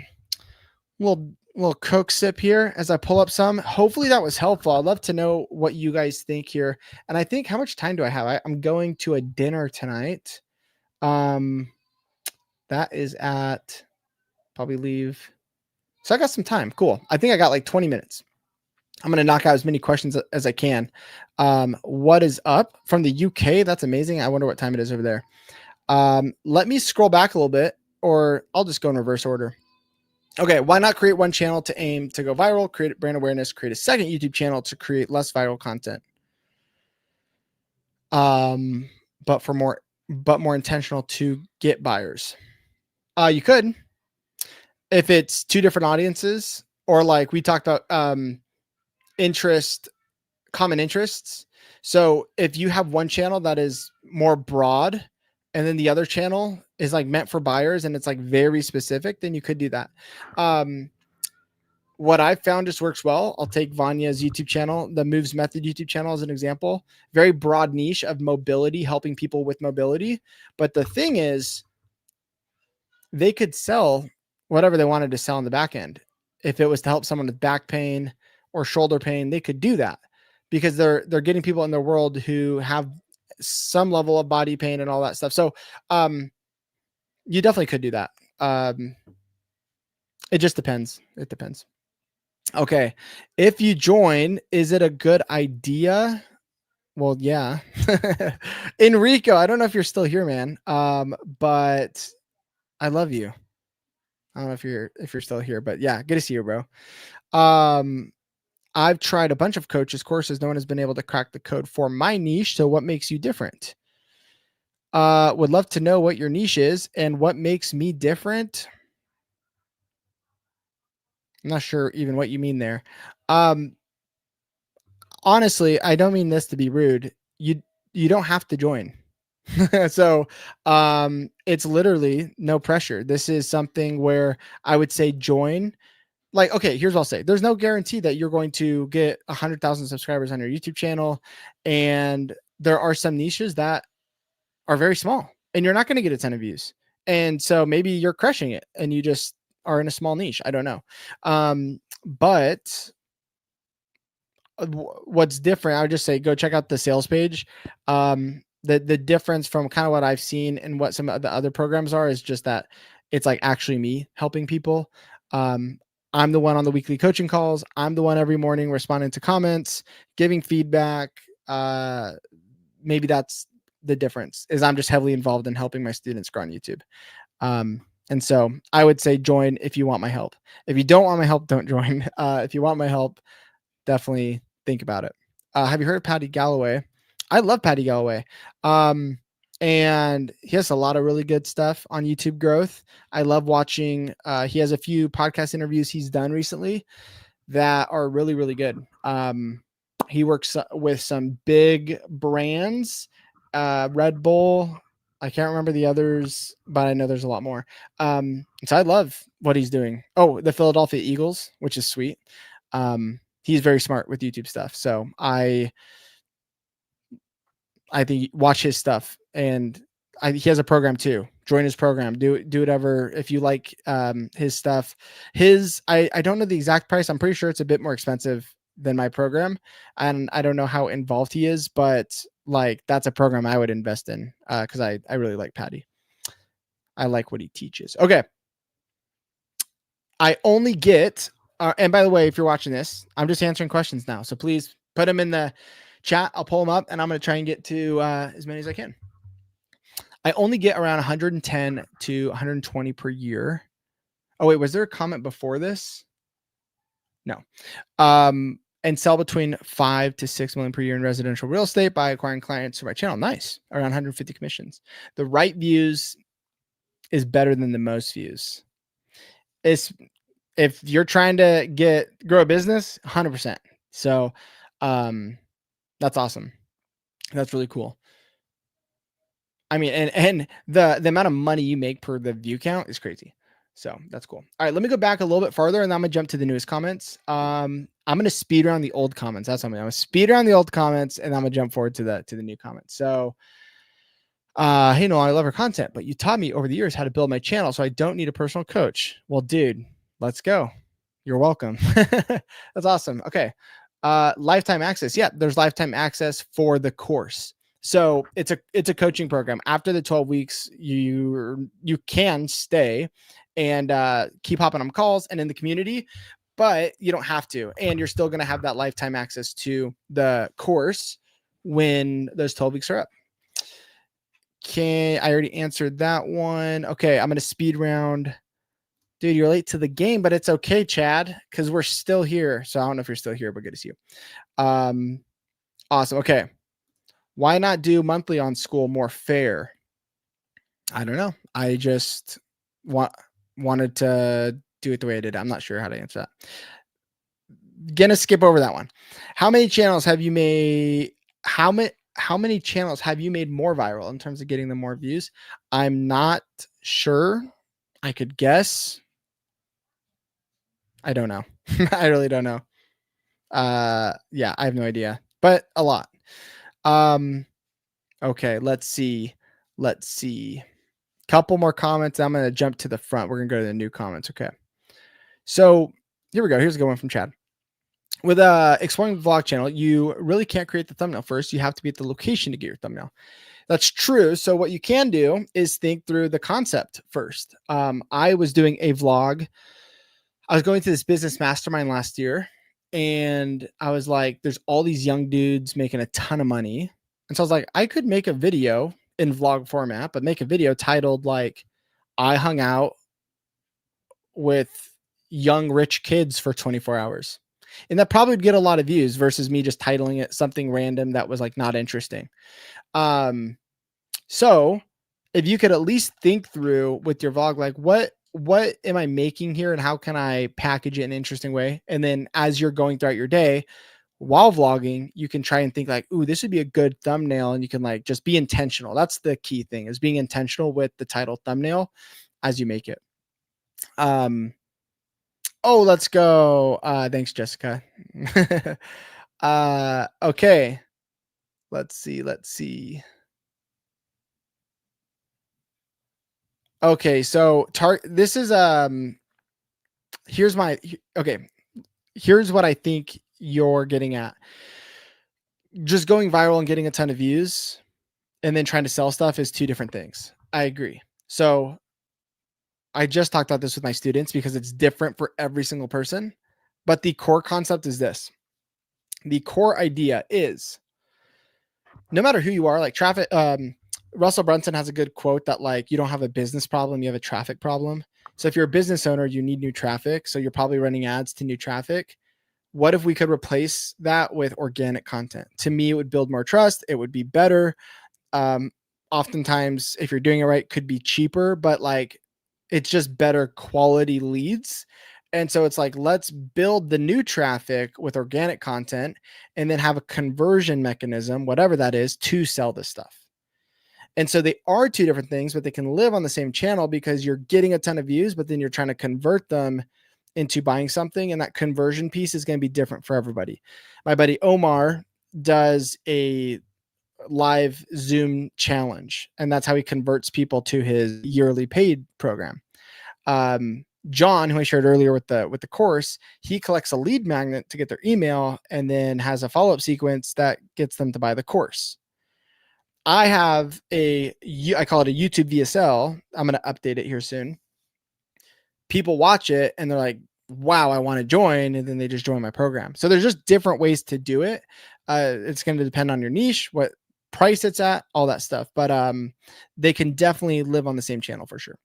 Coke sip here as I pull up some. Hopefully that was helpful. I'd love to know what you guys think here. And I think, how much time do I have? I'm going to a dinner tonight. That is at probably leave. So I got some time. Cool. I think I got like 20 minutes. I'm going to knock out as many questions as I can. What is up from the UK? That's amazing. I wonder what time it is over there. Let me scroll back a little bit, or I'll just go in reverse order. Okay, why not create one channel to aim to go viral, create brand awareness, create a second YouTube channel to create less viral content? But more intentional to get buyers. You could, if it's two different audiences, or like we talked about, common interests. So if you have one channel that is more broad, and then the other channel is like meant for buyers and it's like very specific, then you could do that. What I've found just works well. I'll take Vanya's YouTube channel, the Moves Method YouTube channel, as an example. Very broad niche of mobility, helping people with mobility. But the thing is, they could sell whatever they wanted to sell on the back end. If it was to help someone with back pain or shoulder pain, they could do that, because they're getting people in their world who have some level of body pain and all that stuff. So you definitely could do that. It just depends. It depends. Okay. If you join, is it a good idea? Well, yeah. Enrico, I don't know if you're still here, man. But I love you. I don't know if you're still here, but yeah, good to see you, bro. I've tried a bunch of coaches courses. No one has been able to crack the code for my niche. So what makes you different? Would love to know what your niche is and what makes me different. I'm not sure even what you mean there. Honestly, I don't mean this to be rude. You don't have to join. So it's literally no pressure. This is something where I would say join. Like, okay, here's what I'll say. There's no guarantee that you're going to get 100,000 subscribers on your YouTube channel. And there are some niches that are very small and you're not going to get a ton of views. And so maybe you're crushing it and you just are in a small niche. I don't know. But what's different, I would just say go check out the sales page. The difference from kind of what I've seen and what some of the other programs are is just that it's like actually me helping people. I'm the one on the weekly coaching calls. I'm the one every morning responding to comments, giving feedback. Maybe that's the difference, is I'm just heavily involved in helping my students grow on YouTube. And so I would say join if you want my help. If you don't want my help, don't join. If you want my help, definitely think about it. Have you heard of Patty Galloway? I love Patty Galloway. And he has a lot of really good stuff on YouTube growth. I love watching. He has a few podcast interviews he's done recently that are really, really good. He works with some big brands, Red Bull. I can't remember the others, but I know there's a lot more. So I love what he's doing. Oh, the Philadelphia Eagles, which is sweet. He's very smart with YouTube stuff. So I think watch his stuff, and he has a program too. Join his program. Do whatever if you like his stuff. I don't know the exact price. I'm pretty sure it's a bit more expensive than my program, and I don't know how involved he is, but like that's a program I would invest in because I really like Patty. I like what he teaches. Okay. I only get and by the way, if you're watching this, I'm just answering questions now. So please put them in the chat. I'll pull them up and I'm going to try and get to as many as I can. I only get around 110 to 120 per year. Oh, wait, was there a comment before this? No. And sell between 5 to 6 million per year in residential real estate by acquiring clients for my channel. Nice. Around 150 commissions. The right views is better than the most views. If you're trying to grow a business, 100%. So that's awesome. That's really cool. I mean, and the amount of money you make per the view count is crazy. So that's cool. All right, let me go back a little bit farther and I'm gonna jump to the newest comments. I'm gonna speed around the old comments. That's something I'm gonna speed around the old comments and I'm gonna jump forward to the new comments. So hey, no, I love her content, but you taught me over the years how to build my channel, so I don't need a personal coach. Well, dude, let's go. You're welcome. That's awesome. Okay. Lifetime access. Yeah, there's lifetime access for the course. So it's a coaching program. After the 12 weeks, you can stay and keep hopping on calls and in the community, but you don't have to. And you're still going to have that lifetime access to the course when those 12 weeks are up. Okay, I already answered that one. Okay, I'm going to speed round. Dude, you're late to the game, but it's okay, Chad, because we're still here. So I don't know if you're still here, but good to see you. Awesome. Okay. Why not do monthly on school more fair? I don't know. I just wanted to do it the way I did. I'm not sure how to answer that. Gonna skip over that one. How many channels have you made? How many channels have you made more viral in terms of getting them more views? I'm not sure. I could guess. I don't know. I really don't know. Yeah, I have no idea, but a lot. Okay, let's see. Couple more comments. I'm going to jump to the front. We're going to go to the new comments. Okay. So here we go. Here's a good one from Chad. With exploring the vlog channel, you really can't create the thumbnail first. You have to be at the location to get your thumbnail. That's true. So what you can do is think through the concept first. I was doing a vlog. I was going to this business mastermind last year, and I was like, there's all these young dudes making a ton of money. And so I was like, I could make a video in vlog format, but make a video titled like, I hung out with young rich kids for 24 hours. And that probably would get a lot of views versus me just titling it something random that was like not interesting. So if you could at least think through with your vlog, like what am I making here and how can I package it in an interesting way? And then as you're going throughout your day while vlogging, you can try and think like, ooh, this would be a good thumbnail. And you can like just be intentional. That's the key thing, is being intentional with the title thumbnail as you make it. Oh, let's go. Thanks, Jessica. Okay. Let's see. Okay, so this is here's what I think you're getting at. Just going viral and getting a ton of views and then trying to sell stuff is two different things. I agree. So I just talked about this with my students because it's different for every single person, but the core concept is this. The core idea is no matter who you are, like traffic, Russell Brunson has a good quote that like, you don't have a business problem, you have a traffic problem. So if you're a business owner, you need new traffic. So you're probably running ads to new traffic. What if we could replace that with organic content? To me, it would build more trust. It would be better. Oftentimes, if you're doing it right, could be cheaper, but like it's just better quality leads. And so it's like, let's build the new traffic with organic content and then have a conversion mechanism, whatever that is, to sell this stuff. And so they are two different things, but they can live on the same channel because you're getting a ton of views, but then you're trying to convert them into buying something. And that conversion piece is going to be different for everybody. My buddy Omar does a live Zoom challenge, and that's how he converts people to his yearly paid program. John, who I shared earlier with the course, he collects a lead magnet to get their email and then has a follow-up sequence that gets them to buy the course. I have I call it a YouTube VSL. I'm going to update it here soon. People watch it and they're like, wow, I want to join. And then they just join my program. So there's just different ways to do it. It's going to depend on your niche, what price it's at, all that stuff. But they can definitely live on the same channel for sure.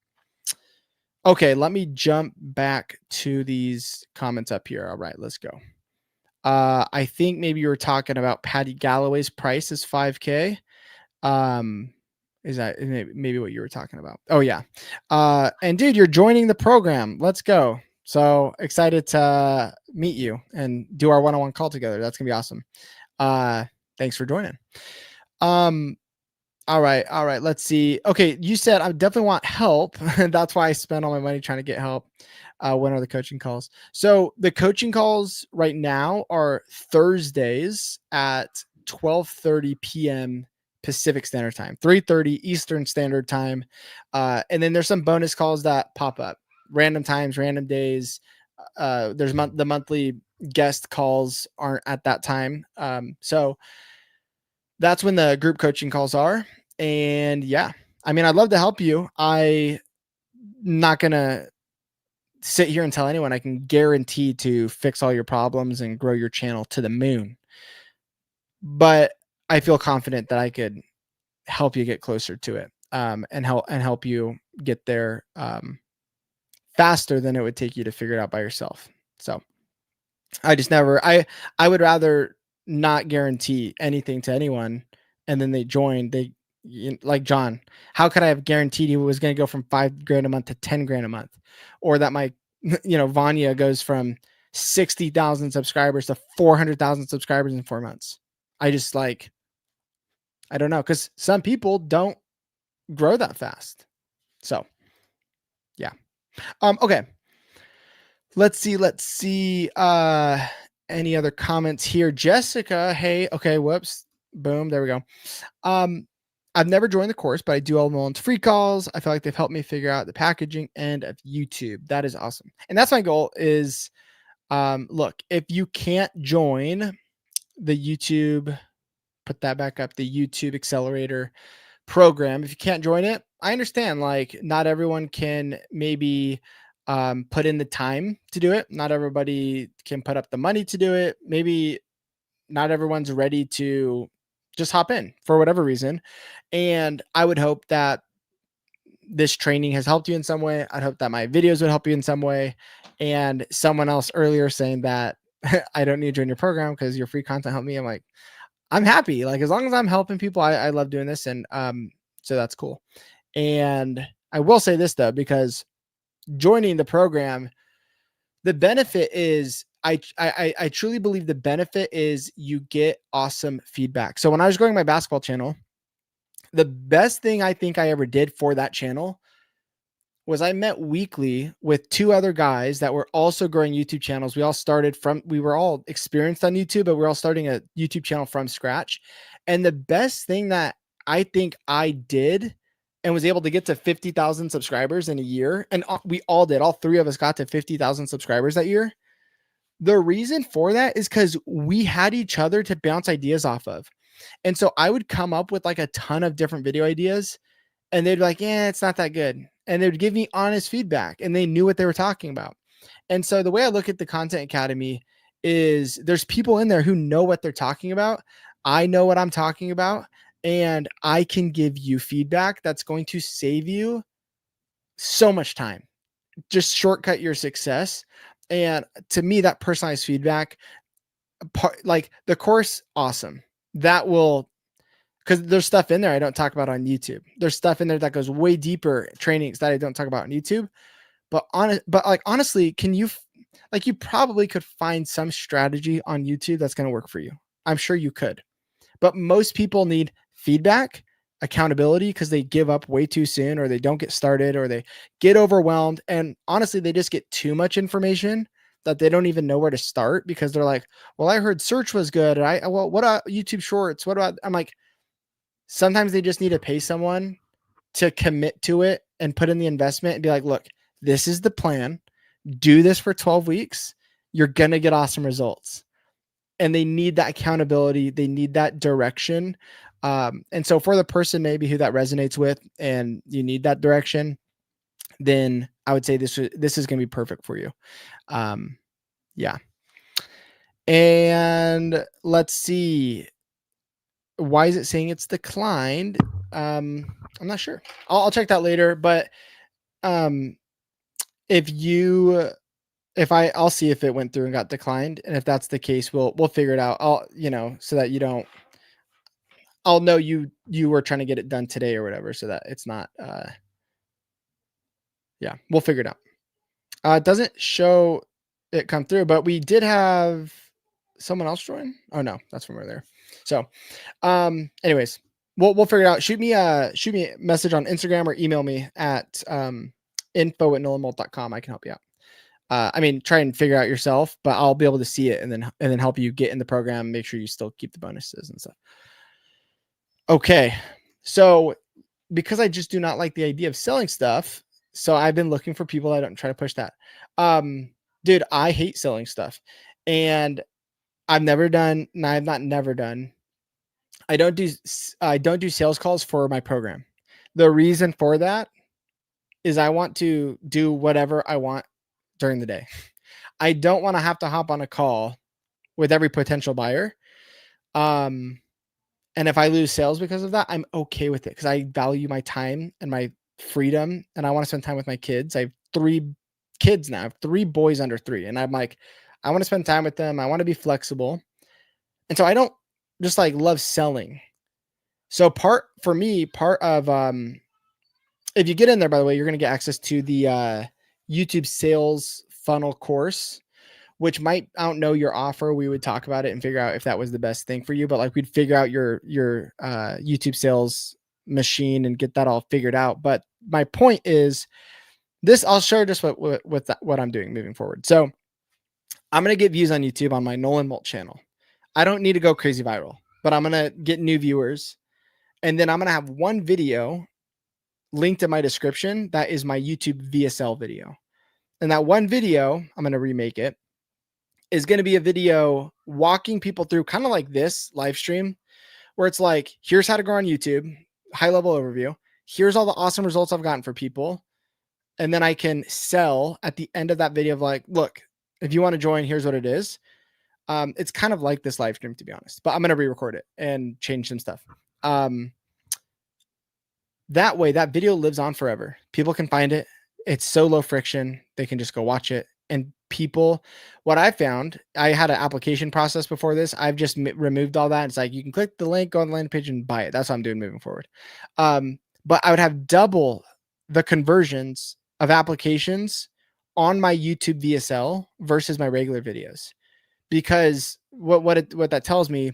Okay, let me jump back to these comments up here. All right, let's go. I think maybe you were talking about Patty Galloway's price is $5K. Is that maybe what you were talking about? Oh yeah. And dude, you're joining the program. Let's go. So excited to meet you and do our one-on-one call together. That's gonna be awesome. Thanks for joining. All right. Let's see. Okay, you said I definitely want help. That's why I spend all my money trying to get help. When are the coaching calls? So the coaching calls right now are Thursdays at 12:30 p.m. Pacific Standard Time, 3:30 Eastern Standard Time. And then there's some bonus calls that pop up, random times, random days. There's the monthly guest calls aren't at that time. So that's when the group coaching calls are. And yeah, I mean, I'd love to help you. I'm not going to sit here and tell anyone I can guarantee to fix all your problems and grow your channel to the moon. But I feel confident that I could help you get closer to it, and help you get there faster than it would take you to figure it out by yourself. So I just never I would rather not guarantee anything to anyone, and then they join. Like John, how could I have guaranteed he was going to go from 5 grand a month to 10 grand a month, or that my Vanya goes from 60,000 subscribers to 400,000 subscribers in 4 months? I just I don't know, because some people don't grow that fast. So yeah. Okay. Let's see. Any other comments here? Jessica, hey, okay, whoops. Boom, there we go. I've never joined the course, but I do all Mullen's free calls. I feel like they've helped me figure out the packaging end of YouTube. That is awesome. And that's my goal is, look, if you can't join the YouTube, put that back up, the YouTube Accelerator program, if you can't join it, I understand, like, not everyone can maybe put in the time to do it. Not everybody can put up the money to do it. Maybe not everyone's ready to just hop in for whatever reason. And I would hope that this training has helped you in some way. I'd hope that my videos would help you in some way. And someone else earlier saying that I don't need to join your program because your free content helped me. I'm like, I'm happy. Like, as long as I'm helping people, I love doing this. And so that's cool. And I will say this though, because joining the program, the benefit is I truly believe the benefit is you get awesome feedback. So when I was growing my basketball channel, the best thing I think I ever did for that channel was I met weekly with 2 other guys that were also growing YouTube channels. We were all experienced on YouTube, but we're all starting a YouTube channel from scratch. And the best thing that I think I did and was able to get to 50,000 subscribers in a year, and we all did, all 3 of us got to 50,000 subscribers that year. The reason for that is because we had each other to bounce ideas off of. And so I would come up with like a ton of different video ideas, and they'd be like, yeah, it's not that good. And they would give me honest feedback, and they knew what they were talking about. And so the way I look at the Content Academy is there's people in there who know what they're talking about. I know what I'm talking about, and I can give you feedback that's going to save you so much time, just shortcut your success. And to me, that personalized feedback, like the course, awesome. That will, because there's stuff in there I don't talk about on YouTube. There's stuff in there that goes way deeper, trainings that I don't talk about on YouTube. But honestly, you probably could find some strategy on YouTube that's going to work for you. I'm sure you could. But most people need feedback, accountability, because they give up way too soon, or they don't get started, or they get overwhelmed. And honestly, they just get too much information that they don't even know where to start, because they're like, well, I heard search was good. And what about YouTube shorts? What about, I'm like, sometimes they just need to pay someone to commit to it and put in the investment and be like, look, this is the plan. Do this for 12 weeks. You're going to get awesome results. And they need that accountability. They need that direction. And so for the person maybe who that resonates with and you need that direction, then I would say this is going to be perfect for you. Yeah. And let's see. Why is it saying it's declined? I'm not sure. I'll check that later. But I'll see if it went through and got declined. And if that's the case, we'll figure it out. So that you don't, I'll know you were trying to get it done today or whatever, so that it's not, yeah, we'll figure it out. It doesn't show it come through, but we did have someone else join. Oh no, that's from earlier. So, anyways, we'll figure it out. Shoot me a message on Instagram or email me at info@nolanmold.com. I can help you out. Try and figure out yourself, but I'll be able to see it and then help you get in the program. Make sure you still keep the bonuses and stuff. Okay. So because I just do not like the idea of selling stuff, so I've been looking for people that don't try to push that. Dude, I hate selling stuff, and I've never done, and I have not never done. I don't do sales calls for my program. The reason for that is I want to do whatever I want during the day. I don't want to have to hop on a call with every potential buyer. And if I lose sales because of that, I'm okay with it because I value my time and my freedom and I want to spend time with my kids. I have 3 kids now. I have 3 boys under 3. And I'm like, I want to spend time with them. I want to be flexible. And so I don't just like love selling. So part of if you get in there, by the way, you're going to get access to the YouTube sales funnel course, which might outno your offer. We would talk about it and figure out if that was the best thing for you. But like we'd figure out your YouTube sales machine and get that all figured out. But my point is this. I'll share just what I'm doing moving forward. So I'm going to get views on YouTube on my Nolan Molt channel. I don't need to go crazy viral, but I'm going to get new viewers. And then I'm going to have one video linked in my description. That is my YouTube VSL video. And that one video, I'm going to remake it, is going to be a video walking people through kind of like this live stream where it's like, here's how to grow on YouTube, high level overview. Here's all the awesome results I've gotten for people. And then I can sell at the end of that video of like, look, if you want to join, here's what it is. It's kind of like this live stream, to be honest, but I'm going to re-record it and change some stuff. That way, that video lives on forever. People can find it. It's so low friction. They can just go watch it. And people, what I found, I had an application process before this. I've just removed all that. It's like, you can click the link, go on the landing page and buy it. That's what I'm doing moving forward. But I would have double the conversions of applications on my YouTube VSL versus my regular videos. Because what that tells me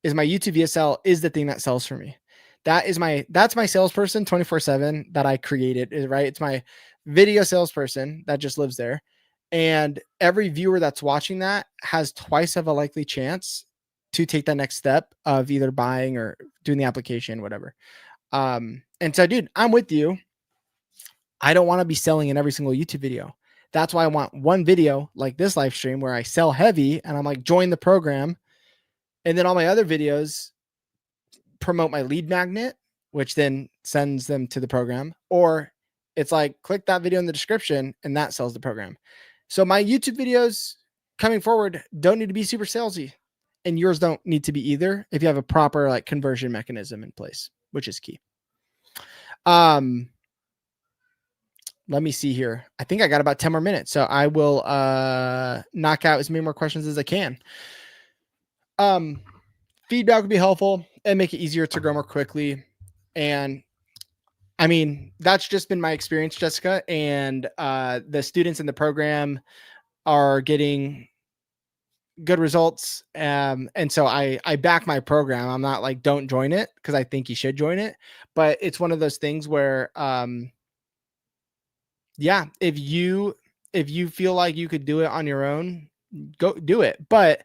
is my YouTube VSL is the thing that sells for me. That's my salesperson 24/7 that I created, right? It's my video salesperson that just lives there. And every viewer that's watching that has twice of a likely chance to take that next step of either buying or doing the application, whatever. And so, dude, I'm with you. I don't want to be selling in every single YouTube video. That's why I want one video like this live stream where I sell heavy and I'm like, join the program. And then all my other videos promote my lead magnet, which then sends them to the program, or it's like, click that video in the description and that sells the program. So my YouTube videos coming forward don't need to be super salesy, and yours don't need to be either if you have a proper like conversion mechanism in place, which is key. Let me see here. I think I got about 10 more minutes, so I will knock out as many more questions as I can. Feedback would be helpful and make it easier to grow more quickly. And I mean, that's just been my experience, Jessica. And the students in the program are getting good results. And so I back my program. I'm not like, don't join it, because I think you should join it. But it's one of those things where, yeah, if you feel like you could do it on your own, go do it. But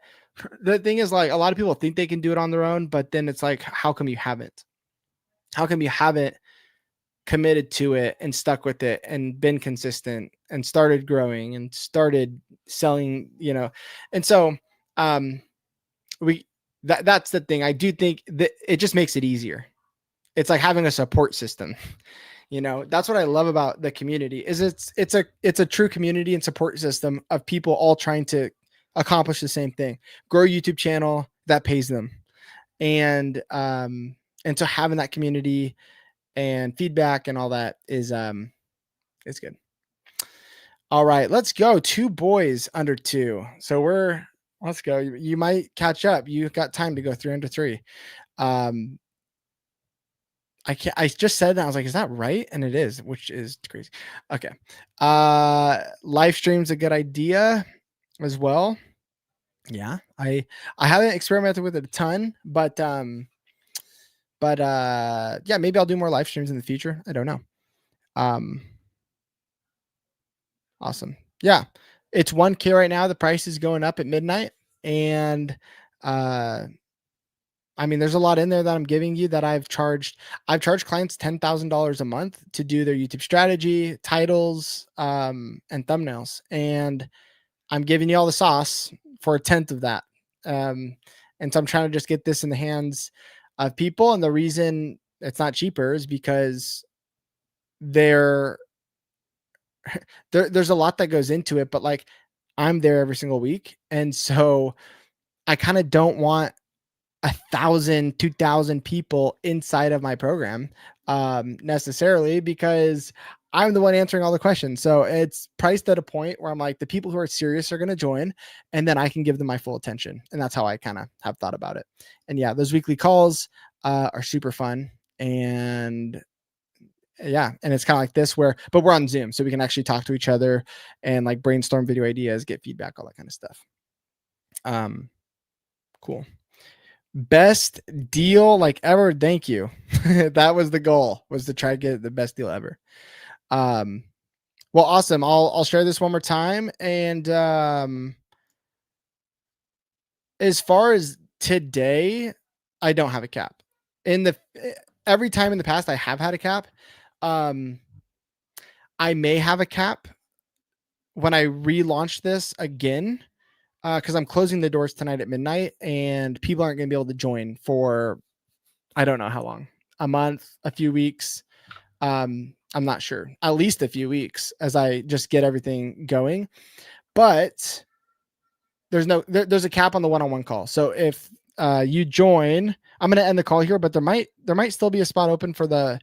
the thing is, like, a lot of people think they can do it on their own, but then it's like, how come you haven't? How come you haven't committed to it and stuck with it and been consistent and started growing and started selling, And so that's the thing. I do think that it just makes it easier. It's like having a support system. That's what I love about the community is it's a true community and support system of people all trying to accomplish the same thing, grow a YouTube channel that pays them. And so having that community and feedback and all that is it's good. All right, let's go. 2 boys under 2. So let's go. You might catch up. You've got time to go 3 under 3. I just said that. I was like, is that right? And it is, which is crazy. Okay. Live stream's a good idea as well. Yeah. I haven't experimented with it a ton, but yeah, maybe I'll do more live streams in the future. I don't know. Awesome. Yeah. It's 1K right now. The price is going up at midnight. And I mean, there's a lot in there that I'm giving you that I've charged clients $10,000 a month to do their YouTube strategy, titles, and thumbnails. And I'm giving you all the sauce for 1/10 of that. And so I'm trying to just get this in the hands of people. And the reason it's not cheaper is because they're there's a lot that goes into it, but like I'm there every single week. And so I kind of don't want 1,000, 2,000 people inside of my program necessarily, because I'm the one answering all the questions. So it's priced at a point where I'm like, the people who are serious are going to join, and then I can give them my full attention. And that's how I kind of have thought about it. And yeah, those weekly calls are super fun. And yeah, and it's kind of like this but we're on Zoom, so we can actually talk to each other and like brainstorm video ideas, get feedback, all that kind of stuff. Cool. Best deal like ever. Thank you. That was the goal, was to try to get the best deal ever. Um, well, awesome. I'll share this one more time. And as far as today, I don't have a cap. In the every time in the past I have had a cap. I may have a cap when I relaunch this again, because I'm closing the doors tonight at midnight, and people aren't going to be able to join for I don't know how long, a month, a few weeks. I'm not sure, at least a few weeks as I just get everything going. But there's a cap on the one-on-one call. So if you join, I'm going to end the call here, but there might still be a spot open for the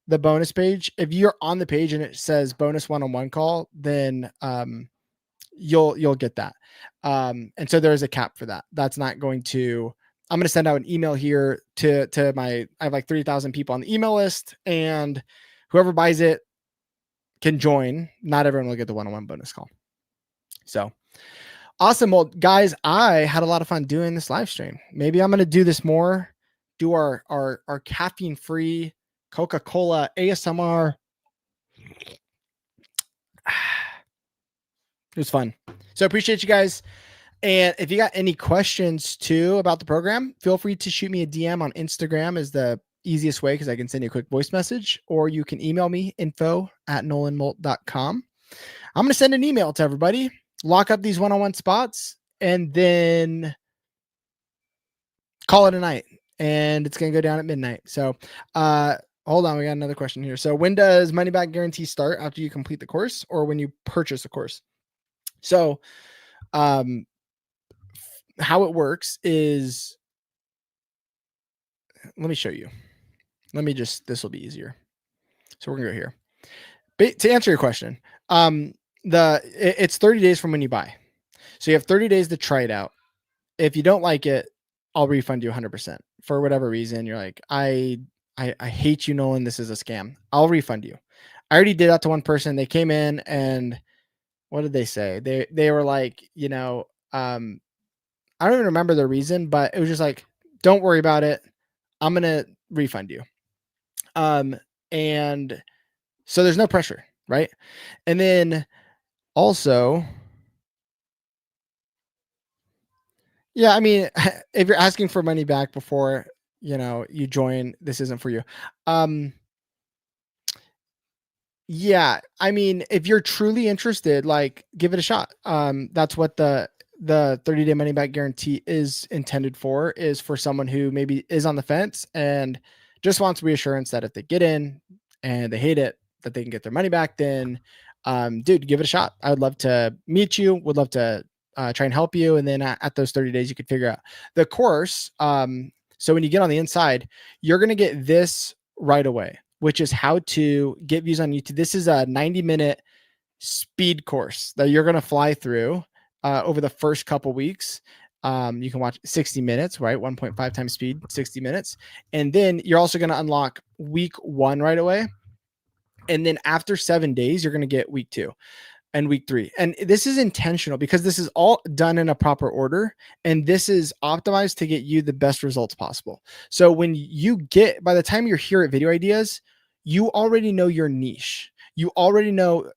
bonus page. If you're on the page and it says bonus one-on-one call, then you'll get that. And so there's a cap for that. That's not going to, I'm going to send out an email here to I have like 3,000 people on the email list, and whoever buys it can join. Not everyone will get the one-on-one bonus call. So awesome. Well, guys, I had a lot of fun doing this live stream. Maybe I'm going to do this more, do our caffeine-free Coca-Cola ASMR. It was fun. So I appreciate you guys. And if you got any questions too about the program, feel free to shoot me a DM on Instagram is the easiest way, because I can send you a quick voice message, or you can email me info@nolanmolt.com. I'm going to send an email to everybody, lock up these one-on-one spots, and then call it a night. And it's going to go down at midnight. So hold on. We got another question here. So when does money back guarantee start? After you complete the course or when you purchase a course? So how it works is, let me show you. This will be easier. So we're gonna go here. But to answer your question, it's 30 days from when you buy. So you have 30 days to try it out. If you don't like it, I'll refund you 100%. For whatever reason, you're like, I hate you, Nolan. This is a scam. I'll refund you. I already did that to one person. They came in and what did they say? They were like, I don't even remember the reason, but it was just like, don't worry about it. I'm going to refund you. And so there's no pressure, right? And then also, yeah, I mean, if you're asking for money back before, you join, this isn't for you. Yeah, I mean, if you're truly interested, like give it a shot. That's what the 30-day money back guarantee is intended for, is for someone who maybe is on the fence and just wants reassurance that if they get in and they hate it, that they can get their money back. Then dude, give it a shot. I would love to meet you, would love to try and help you. And then at those 30 days, you could figure out the course. So when you get on the inside, you're going to get this right away, which is how to get views on YouTube. This is a 90-minute speed course that you're going to fly through over the first couple weeks. You can watch 60 minutes, right? 1.5 times speed, 60 minutes. And then you're also going to unlock week 1 right away. And then after 7 days, you're going to get week 2 and week 3. And this is intentional because this is all done in a proper order. And this is optimized to get you the best results possible. So when you by the time you're here at Video Ideas, you already know your niche. You already know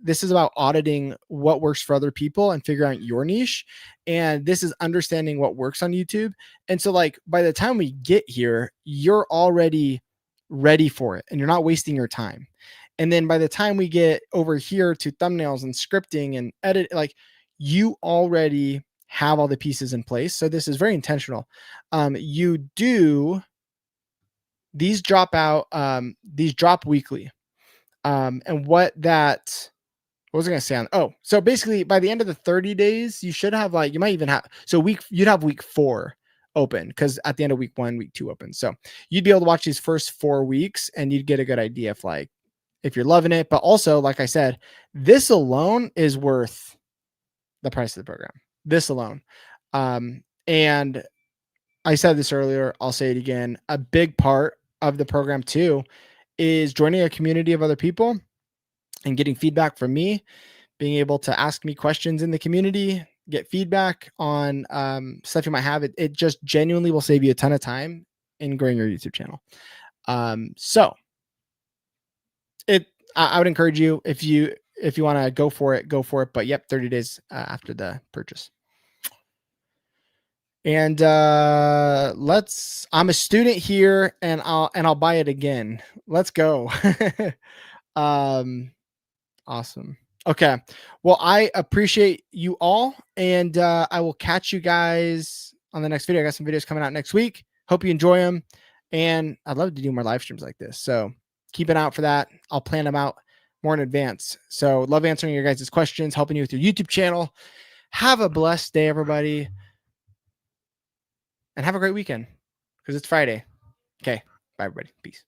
this is about auditing what works for other people and figuring out your niche. And this is understanding what works on YouTube. And so like by the time we get here, you're already ready for it and you're not wasting your time. And then by the time we get over here to thumbnails and scripting and edit, like you already have all the pieces in place. So this is very intentional. These drop weekly. And what that what was I gonna say on? Oh, so basically by the end of the 30 days, you should have like, you might even have, so you'd have week 4 open, because at the end of week 1, week 2 open. So you'd be able to watch these first 4 weeks and you'd get a good idea of like if you're loving it. But also, like I said, this alone is worth the price of the program. This alone. And I said this earlier, I'll say it again. A big part of the program too is joining a community of other people and getting feedback from me, being able to ask me questions in the community, get feedback on stuff you might have. It just genuinely will save you a ton of time in growing your YouTube channel. So I would encourage you, if you want to go for it, go for it. But yep, 30 days after the purchase. And I'm a student here, and I'll buy it again. Let's go. Awesome. Okay. Well, I appreciate you all, and I will catch you guys on the next video. I got some videos coming out next week. Hope you enjoy them, and I'd love to do more live streams like this. So keep an eye out for that. I'll plan them out more in advance. So love answering your guys' questions, helping you with your YouTube channel. Have a blessed day, everybody, and have a great weekend, because it's Friday. Okay. Bye, everybody. Peace.